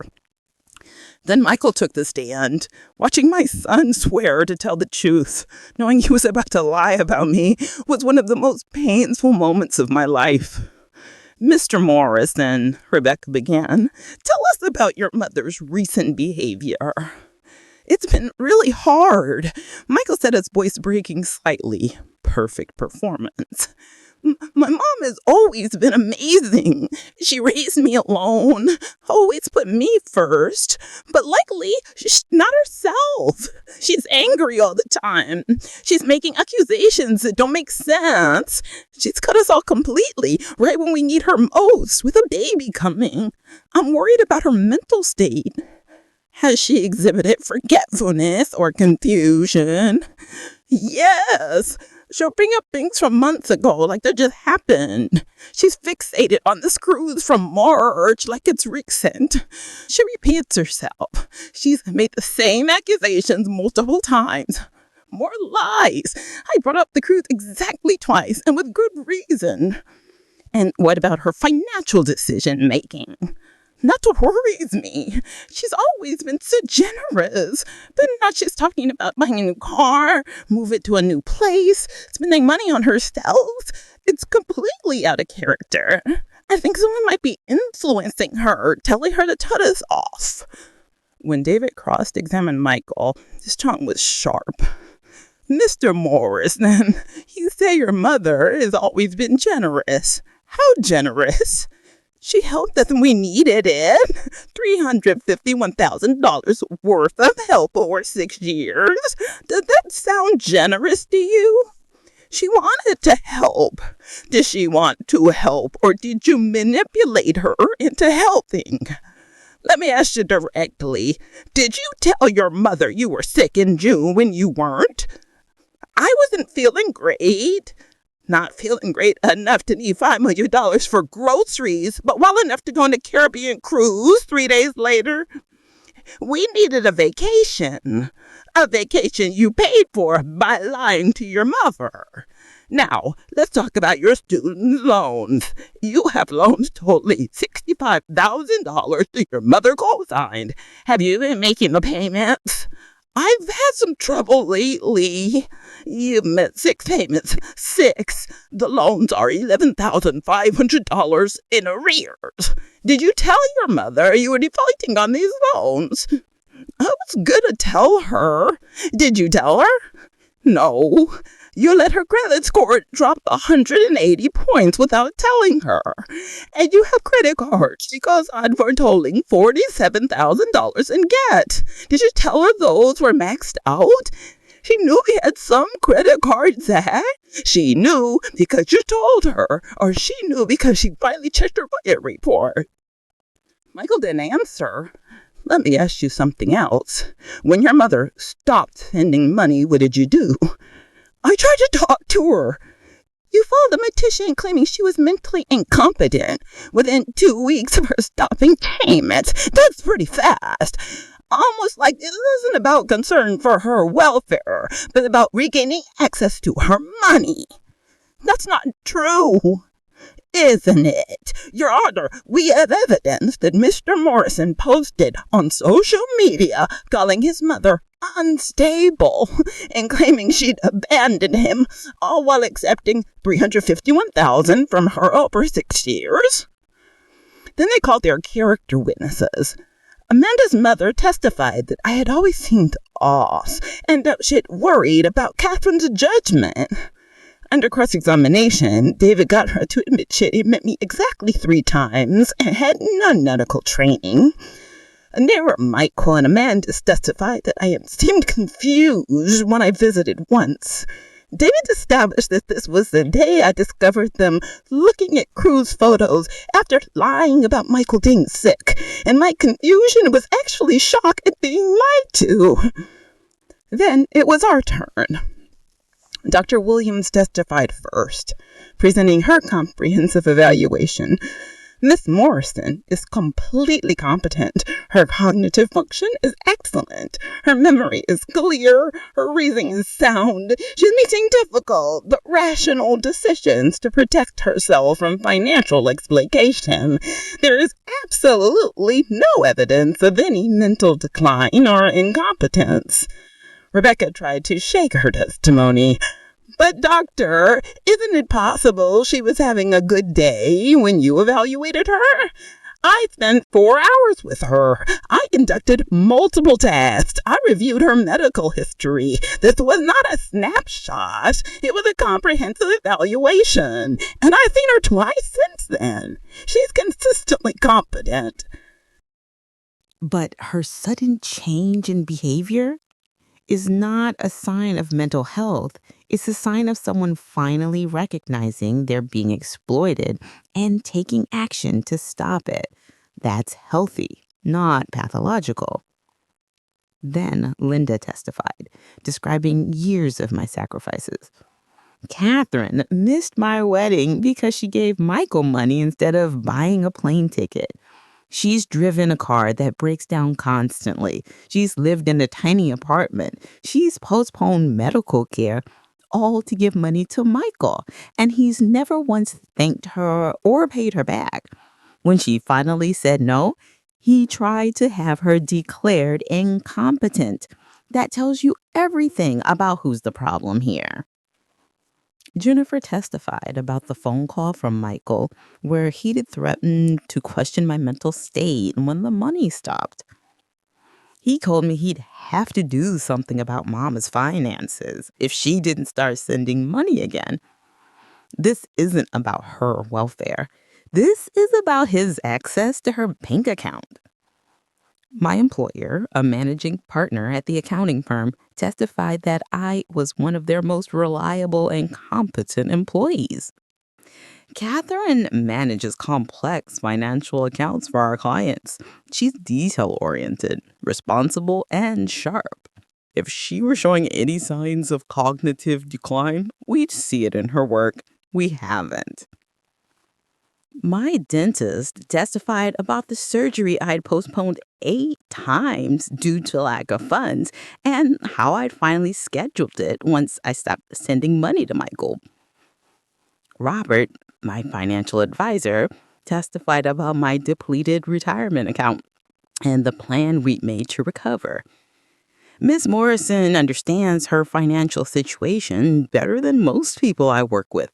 Then Michael took the stand. Watching my son swear to tell the truth, knowing he was about to lie about me, was one of the most painful moments of my life. Mr. Morrison, Rebecca began, tell us about your mother's recent behavior. It's been really hard. Michael said, his voice breaking slightly. Perfect performance. My mom has always been amazing. She raised me alone, always put me first, but lately, she's not herself. She's angry all the time. She's making accusations that don't make sense. She's cut us all completely right when we need her most, with a baby coming. I'm worried about her mental state. Has she exhibited forgetfulness or confusion? Yes. She'll bring up things from months ago like they just happened. She's fixated on the screws from March like it's recent. She repeats herself. She's made the same accusations multiple times. More lies. I brought up the truth exactly twice and with good reason. And what about her financial decision making? That's what worries me. She's always been so generous. But now she's talking about buying a new car, move it to a new place, spending money on herself. It's completely out of character. I think someone might be influencing her, telling her to cut us off. When David cross-examined Michael, his tongue was sharp. Mr. Morrison, you say your mother has always been generous. How generous? She helped us when we needed it. $351,000 worth of help over 6 years. Does that sound generous to you? She wanted to help. Did she want to help, or did you manipulate her into helping? Let me ask you directly. Did you tell your mother you were sick in June when you weren't? I wasn't feeling great. Not feeling great enough to need $5 million for groceries, but well enough to go on a Caribbean cruise 3 days later. We needed a vacation you paid for by lying to your mother. Now, let's talk about your student loans. You have loans totaling $65,000 that your mother co-signed. Have you been making the payments? I've had some trouble lately. You've met 6 payments. 6. The loans are $11,500 in arrears. Did you tell your mother you were defaulting on these loans? I was gonna tell her. Did you tell her? No. You let her credit score drop 180 points without telling her. And you have credit cards because I'm for totaling $47,000 in debt. Did you tell her those were maxed out? She knew we had some credit card debt. She knew because you told her, or she knew because she finally checked her budget report. Michael didn't answer. Let me ask you something else. When your mother stopped sending money, what did you do? I tried to talk to her. You filed a petition claiming she was mentally incompetent within 2 weeks of her stopping payments. That's pretty fast. Almost like this isn't about concern for her welfare, but about regaining access to her money. That's not true, isn't it? Your Honor, we have evidence that Mr. Morrison posted on social media calling his mother unstable and claiming she'd abandoned him, all while accepting $351,000 from her over 6 years. Then they called their character witnesses. Amanda's mother testified that I had always seemed off and that she'd worried about Catherine's judgment. Under cross-examination, David got her to admit she'd met me exactly 3 times and had no medical training. Neither Michael and Amanda testified that I had seemed confused when I visited once. David established that this was the day I discovered them looking at cruise photos after lying about Michael being sick, and my confusion was actually shock at being lied to. Then it was our turn. Dr. Williams testified first, presenting her comprehensive evaluation. Miss Morrison is completely competent. Her cognitive function is excellent. Her memory is clear. Her reasoning is sound. She's making difficult but rational decisions to protect herself from financial exploitation. There is absolutely no evidence of any mental decline or incompetence. Rebecca tried to shake her testimony. But, doctor, isn't it possible she was having a good day when you evaluated her? I spent 4 hours with her. I conducted multiple tests. I reviewed her medical history. This was not a snapshot. It was a comprehensive evaluation. And I've seen her twice since then. She's consistently competent. But her sudden change in behavior is not a sign of mental health. It's a sign of someone finally recognizing they're being exploited and taking action to stop it. That's healthy, not pathological. Then Linda testified, describing years of my sacrifices. Catherine missed my wedding because she gave Michael money instead of buying a plane ticket. She's driven a car that breaks down constantly. She's lived in a tiny apartment. She's postponed medical care, all to give money to Michael. And he's never once thanked her or paid her back. When she finally said no, he tried to have her declared incompetent. That tells you everything about who's the problem here. Jennifer testified about the phone call from Michael where he'd threatened to question my mental state when the money stopped. He told me he'd have to do something about Mama's finances if she didn't start sending money again. This isn't about her welfare. This is about his access to her bank account. My employer, a managing partner at the accounting firm, testified that I was one of their most reliable and competent employees. Catherine manages complex financial accounts for our clients. She's detail-oriented, responsible, and sharp. If she were showing any signs of cognitive decline, we'd see it in her work. We haven't. My dentist testified about the surgery I'd postponed 8 times due to lack of funds and how I'd finally scheduled it once I stopped sending money to Michael. Robert, my financial advisor, testified about my depleted retirement account and the plan we'd made to recover. Ms. Morrison understands her financial situation better than most people I work with.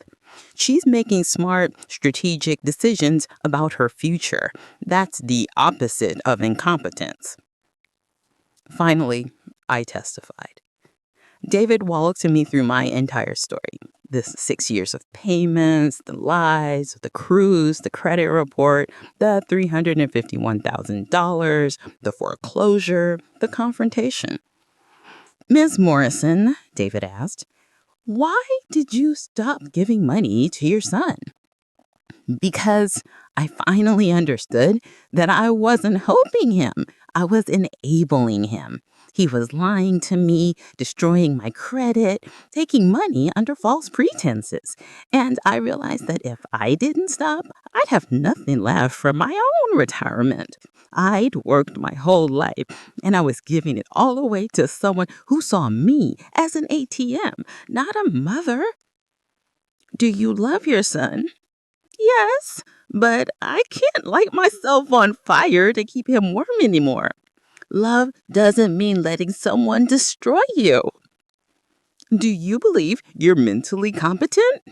She's making smart, strategic decisions about her future. That's the opposite of incompetence. Finally, I testified. David walked me through my entire story. This 6 years of payments, the lies, the cruise, the credit report, the $351,000, the foreclosure, the confrontation. Ms. Morrison, David asked, why did you stop giving money to your son? Because I finally understood that I wasn't helping him. I was enabling him. He was lying to me, destroying my credit, taking money under false pretenses. And I realized that if I didn't stop, I'd have nothing left for my own retirement. I'd worked my whole life, and I was giving it all away to someone who saw me as an ATM, not a mother. Do you love your son? Yes, but I can't light myself on fire to keep him warm anymore. Love doesn't mean letting someone destroy you. Do you believe you're mentally competent?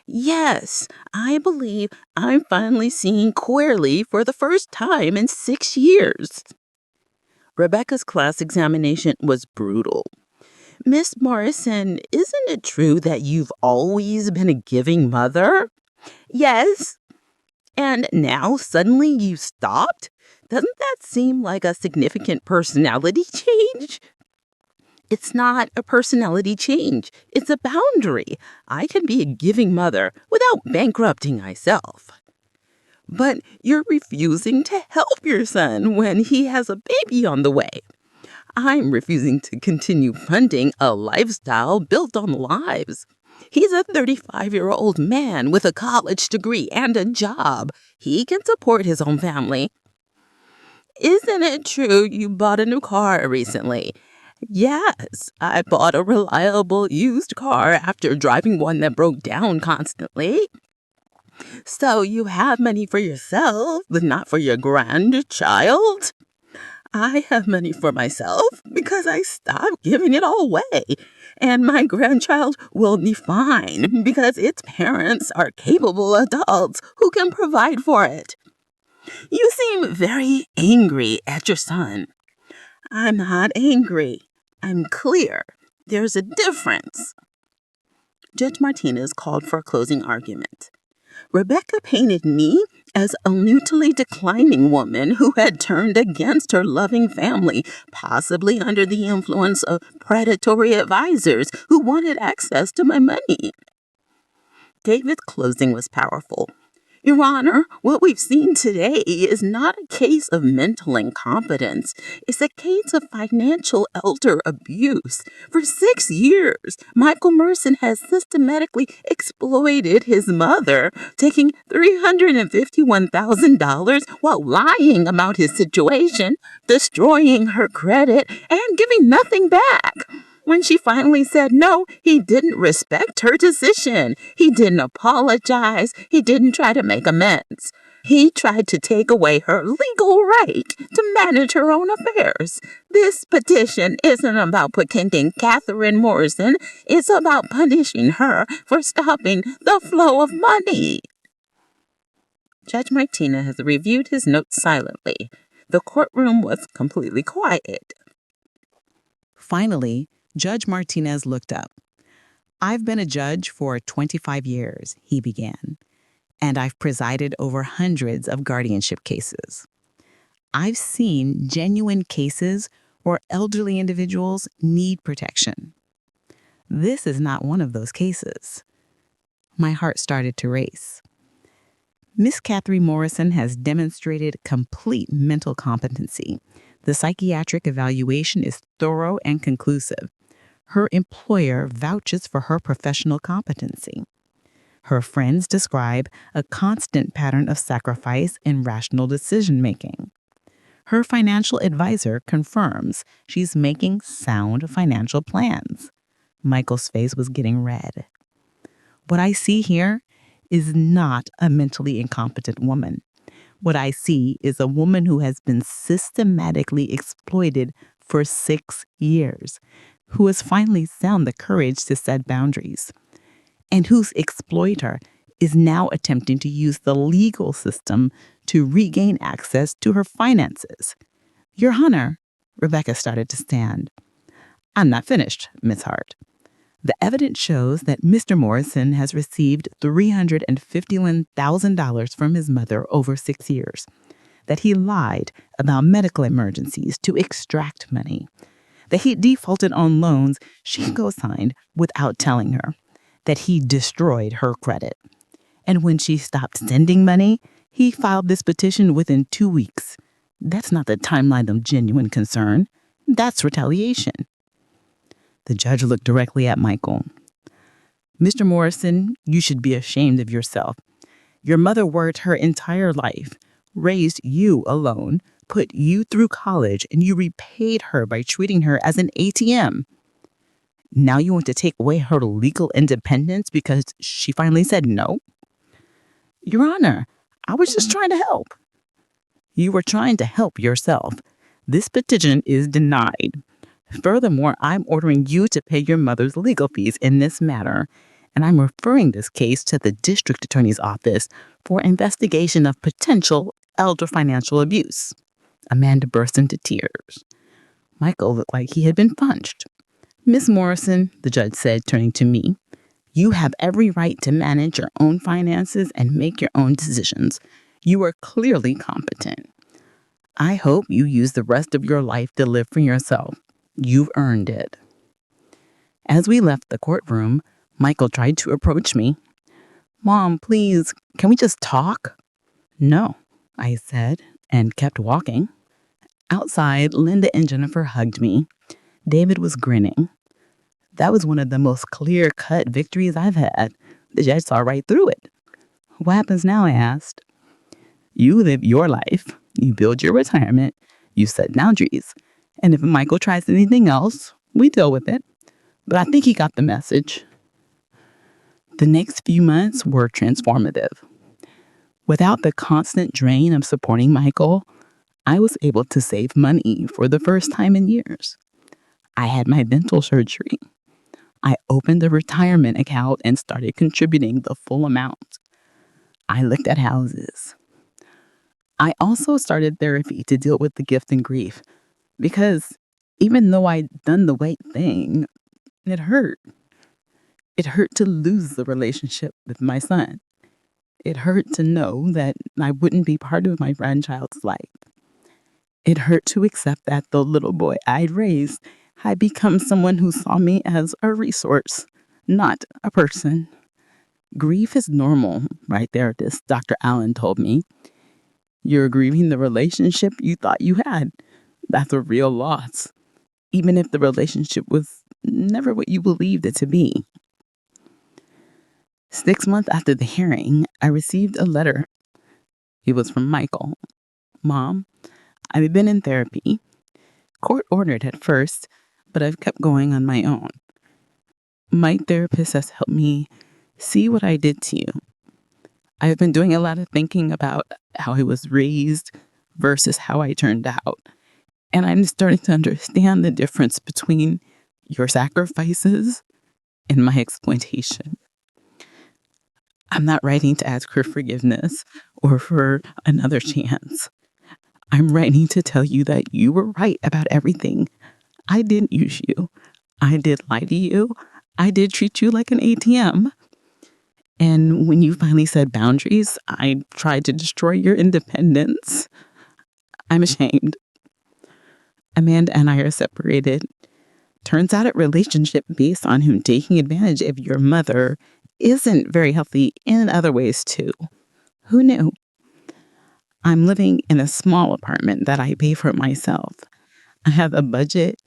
Yes, I believe I'm finally seeing clearly for the first time in 6 years. Rebecca's class examination was brutal. Miss Morrison, isn't it true that you've always been a giving mother? Yes. And now suddenly you stopped? Doesn't that seem like a significant personality change? It's not a personality change. It's a boundary. I can be a giving mother without bankrupting myself. But you're refusing to help your son when he has a baby on the way. I'm refusing to continue funding a lifestyle built on lies. He's a 35-year-old man with a college degree and a job. He can support his own family. Isn't it true you bought a new car recently? Yes, I bought a reliable used car after driving one that broke down constantly. So you have money for yourself, but not for your grandchild? I have money for myself because I stopped giving it all away. And my grandchild will be fine because its parents are capable adults who can provide for it. You seem very angry at your son. I'm not angry. I'm clear. There's a difference. Judge Martinez called for a closing argument. Rebecca painted me as a mutually declining woman who had turned against her loving family, possibly under the influence of predatory advisors who wanted access to my money. David's closing was powerful. Your Honor, what we've seen today is not a case of mental incompetence. It's a case of financial elder abuse. For 6 years, Michael Merson has systematically exploited his mother, taking $351,000 while lying about his situation, destroying her credit, and giving nothing back. When she finally said no, he didn't respect her decision. He didn't apologize. He didn't try to make amends. He tried to take away her legal right to manage her own affairs. This petition isn't about protecting Catherine Morrison. It's about punishing her for stopping the flow of money. Judge Martinez has reviewed his notes silently. The courtroom was completely quiet. Finally, Judge Martinez looked up. I've been a judge for 25 years, he began, and I've presided over hundreds of guardianship cases. I've seen genuine cases where elderly individuals need protection. This is not one of those cases. My heart started to race. Miss Catherine Morrison has demonstrated complete mental competency. The psychiatric evaluation is thorough and conclusive. Her employer vouches for her professional competency. Her friends describe a constant pattern of sacrifice and rational decision-making. Her financial advisor confirms she's making sound financial plans. Michael's face was getting red. What I see here is not a mentally incompetent woman. What I see is a woman who has been systematically exploited for 6 years, who has finally found the courage to set boundaries, and whose exploiter is now attempting to use the legal system to regain access to her finances. Your Honor, Rebecca started to stand. I'm not finished, Miss Hart. The evidence shows that Mr. Morrison has received $351,000 from his mother over 6 years, that he lied about medical emergencies to extract money, that he defaulted on loans she co-signed without telling her, that he destroyed her credit. And when she stopped sending money, he filed this petition within 2 weeks. That's not the timeline of genuine concern. That's retaliation. The judge looked directly at Michael. Mr. Morrison, you should be ashamed of yourself. Your mother worked her entire life, raised you alone, put you through college, and you repaid her by treating her as an ATM. Now you want to take away her legal independence because she finally said no? Your Honor, I was just trying to help. You were trying to help yourself. This petition is denied. Furthermore, I'm ordering you to pay your mother's legal fees in this matter, and I'm referring this case to the district attorney's office for investigation of potential elder financial abuse. Amanda burst into tears. Michael looked like he had been punched. Miss Morrison, the judge said, turning to me, you have every right to manage your own finances and make your own decisions. You are clearly competent. I hope you use the rest of your life to live for yourself. You've earned it. As we left the courtroom, Michael tried to approach me. Mom, please, can we just talk? No, I said, and kept walking. Outside, Linda and Jennifer hugged me. David was grinning. That was one of the most clear-cut victories I've had. The judge saw right through it. What happens now, I asked. You live your life. You build your retirement. You set boundaries. And if Michael tries anything else, we deal with it. But I think he got the message. The next few months were transformative. Without the constant drain of supporting Michael, I was able to save money for the first time in years. I had my dental surgery. I opened a retirement account and started contributing the full amount. I looked at houses. I also started therapy to deal with the gift and grief because even though I'd done the right thing, it hurt. It hurt to lose the relationship with my son. It hurt to know that I wouldn't be part of my grandchild's life. It hurt to accept that the little boy I'd raised had become someone who saw me as a resource, not a person. Grief is normal, right there, this Dr. Allen told me. You're grieving the relationship you thought you had. That's a real loss, even if the relationship was never what you believed it to be. 6 months after the hearing, I received a letter. It was from Michael. Mom, I've been in therapy. Court ordered at first, but I've kept going on my own. My therapist has helped me see what I did to you. I've been doing a lot of thinking about how I was raised versus how I turned out. And I'm starting to understand the difference between your sacrifices and my exploitation. I'm not writing to ask for forgiveness or for another chance. I'm writing to tell you that you were right about everything. I didn't use you. I did lie to you. I did treat you like an ATM. And when you finally said boundaries, I tried to destroy your independence. I'm ashamed. Amanda and I are separated. Turns out a relationship based on him taking advantage of your mother isn't very healthy in other ways too. Who knew? I'm living in a small apartment that I pay for myself. I have a budget.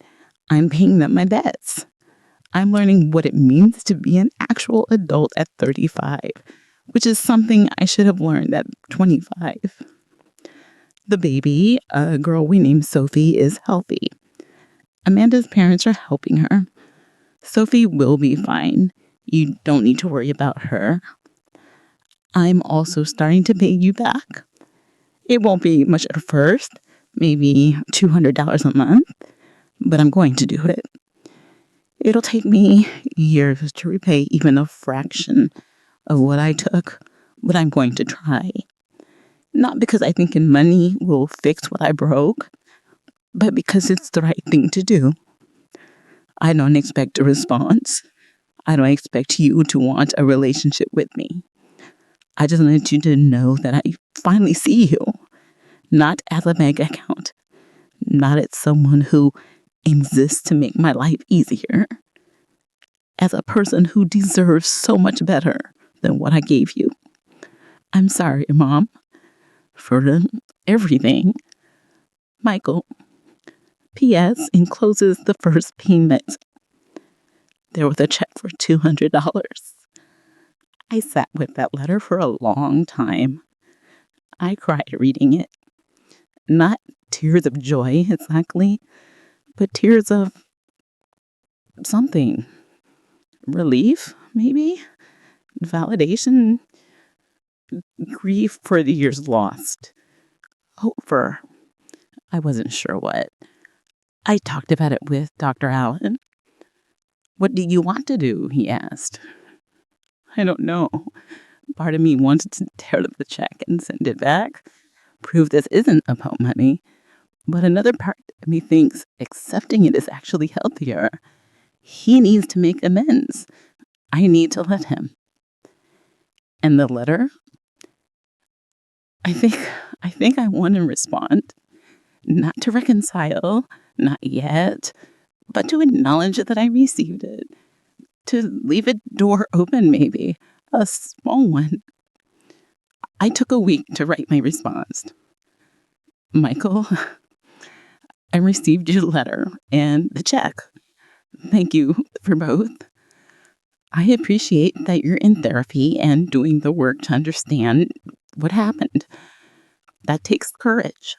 I'm paying them my debts. I'm learning what it means to be an actual adult at 35, which is something I should have learned at 25. The baby, a girl we named Sophie, is healthy. Amanda's parents are helping her. Sophie will be fine. You don't need to worry about her. I'm also starting to pay you back. It won't be much at first, maybe $200 a month, but I'm going to do it. It'll take me years to repay even a fraction of what I took, but I'm going to try. Not because I think money will fix what I broke, but because it's the right thing to do. I don't expect a response. I don't expect you to want a relationship with me. I just want you to know that I finally see you, not as a bank account, not as someone who exists to make my life easier, as a person who deserves so much better than what I gave you. I'm sorry, Mom, for everything. Michael. P.S. encloses the first payment. There was a check for $200. I sat with that letter for a long time. I cried reading it. Not tears of joy, exactly, but tears of something. Relief, maybe? Validation? Grief for the years lost. Hope for, I wasn't sure what. I talked about it with Dr. Allen. What do you want to do? He asked. I don't know. Part of me wanted to tear up the check and send it back, prove this isn't about money. But another part of me thinks accepting it is actually healthier. He needs to make amends. I need to let him. And the letter? I think I want to respond. Not to reconcile, not yet, but to acknowledge that I received it. To leave a door open, maybe. A small one. I took a week to write my response. Michael, I received your letter and the check. Thank you for both. I appreciate that you're in therapy and doing the work to understand what happened. That takes courage.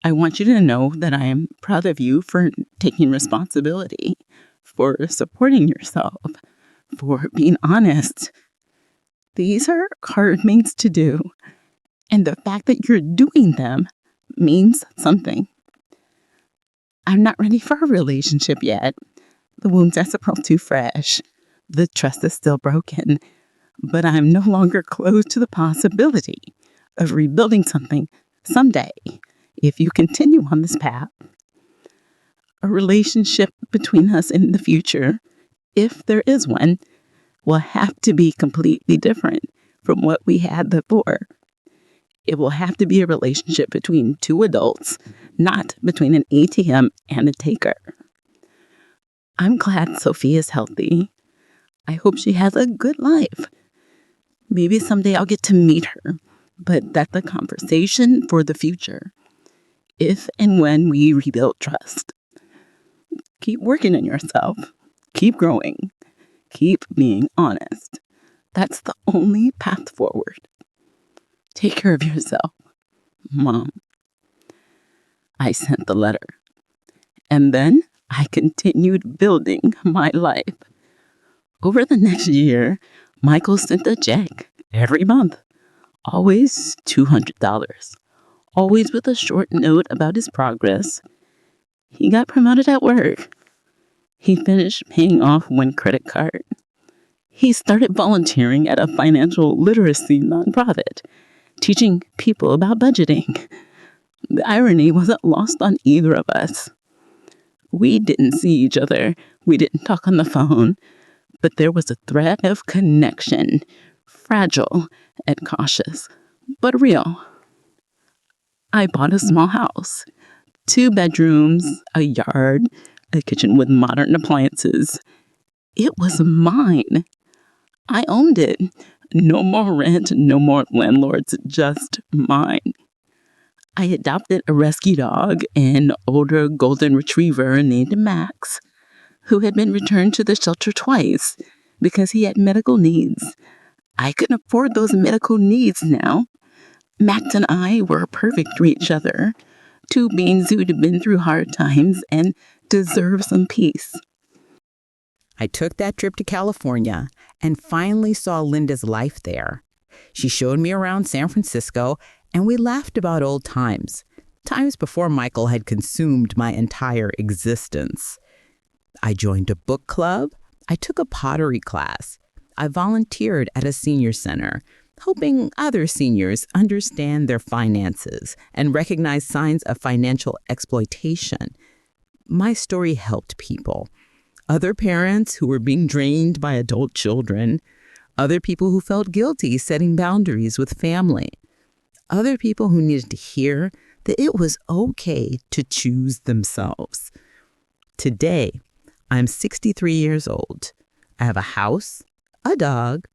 I want you to know that I am proud of you for taking responsibility, for supporting yourself, for being honest. These are hard things to do, and the fact that you're doing them means something. I'm not ready for a relationship yet. The wounds are still too fresh. The trust is still broken, but I'm no longer close to the possibility of rebuilding something someday if you continue on this path. A relationship between us in the future, if there is one, will have to be completely different from what we had before. It will have to be a relationship between two adults, not between an ATM and a taker. I'm glad Sophie is healthy. I hope she has a good life. Maybe someday I'll get to meet her, but that's a conversation for the future. If and when we rebuild trust. Keep working on yourself. Keep growing. Keep being honest. That's the only path forward. Take care of yourself, Mom. I sent the letter. And then I continued building my life. Over the next year, Michael sent a check every month. Always $200. Always with a short note about his progress. He got promoted at work. He finished paying off one credit card. He started volunteering at a financial literacy nonprofit, teaching people about budgeting. The irony wasn't lost on either of us. We didn't see each other. We didn't talk on the phone. But there was a thread of connection, fragile and cautious, but real. I bought a small house, 2 bedrooms, a yard, a kitchen with modern appliances. It was mine. I owned it. No more rent, no more landlords, just mine. I adopted a rescue dog, an older golden retriever named Max, who had been returned to the shelter twice because he had medical needs. I couldn't afford those medical needs now. Max and I were perfect for each other. 2 beings who'd been through hard times and deserve some peace. I took that trip to California and finally saw Linda's life there. She showed me around San Francisco, and we laughed about old times, times before Michael had consumed my entire existence. I joined a book club. I took a pottery class. I volunteered at a senior center, helping other seniors understand their finances and recognize signs of financial exploitation. My story helped people. Other parents who were being drained by adult children. Other people who felt guilty setting boundaries with family. Other people who needed to hear that it was okay to choose themselves. Today, I'm 63 years old. I have a house, a dog,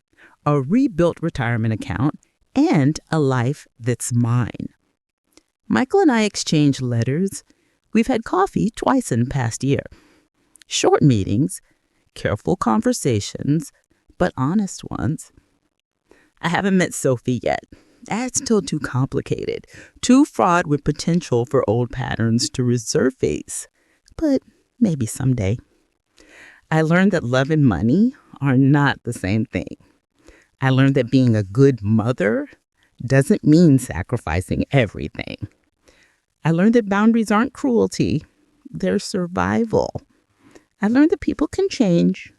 a rebuilt retirement account, and a life that's mine. Michael and I exchange letters. We've had coffee twice in the past year. Short meetings, careful conversations, but honest ones. I haven't met Sophie yet. That's still too complicated, too fraught with potential for old patterns to resurface. But maybe someday. I learned that love and money are not the same thing. I learned that being a good mother doesn't mean sacrificing everything. I learned that boundaries aren't cruelty, they're survival. I learned that people can change,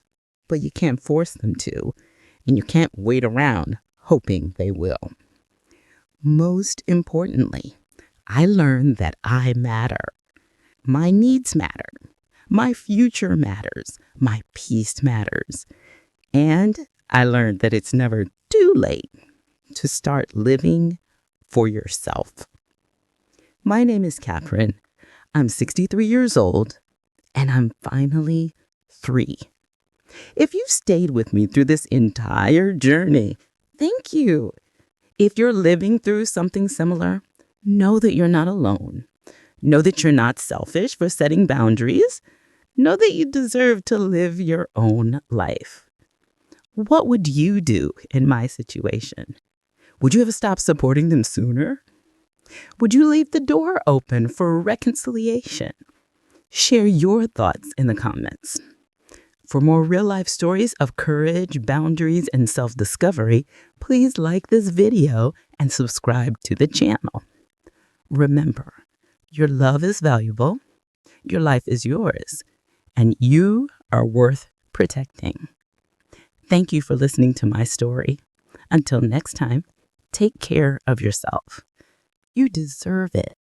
but you can't force them to, and you can't wait around hoping they will. Most importantly, I learned that I matter. My needs matter. My future matters. My peace matters. And I learned that it's never too late to start living for yourself. My name is Catherine. I'm 63 years old, and I'm finally free. If you've stayed with me through this entire journey, thank you. If you're living through something similar, know that you're not alone. Know that you're not selfish for setting boundaries. Know that you deserve to live your own life. What would you do in my situation? Would you have stopped supporting them sooner? Would you leave the door open for reconciliation? Share your thoughts in the comments. For more real-life stories of courage, boundaries, and self-discovery, please like this video and subscribe to the channel. Remember, your love is valuable, your life is yours, and you are worth protecting. Thank you for listening to my story. Until next time, take care of yourself. You deserve it.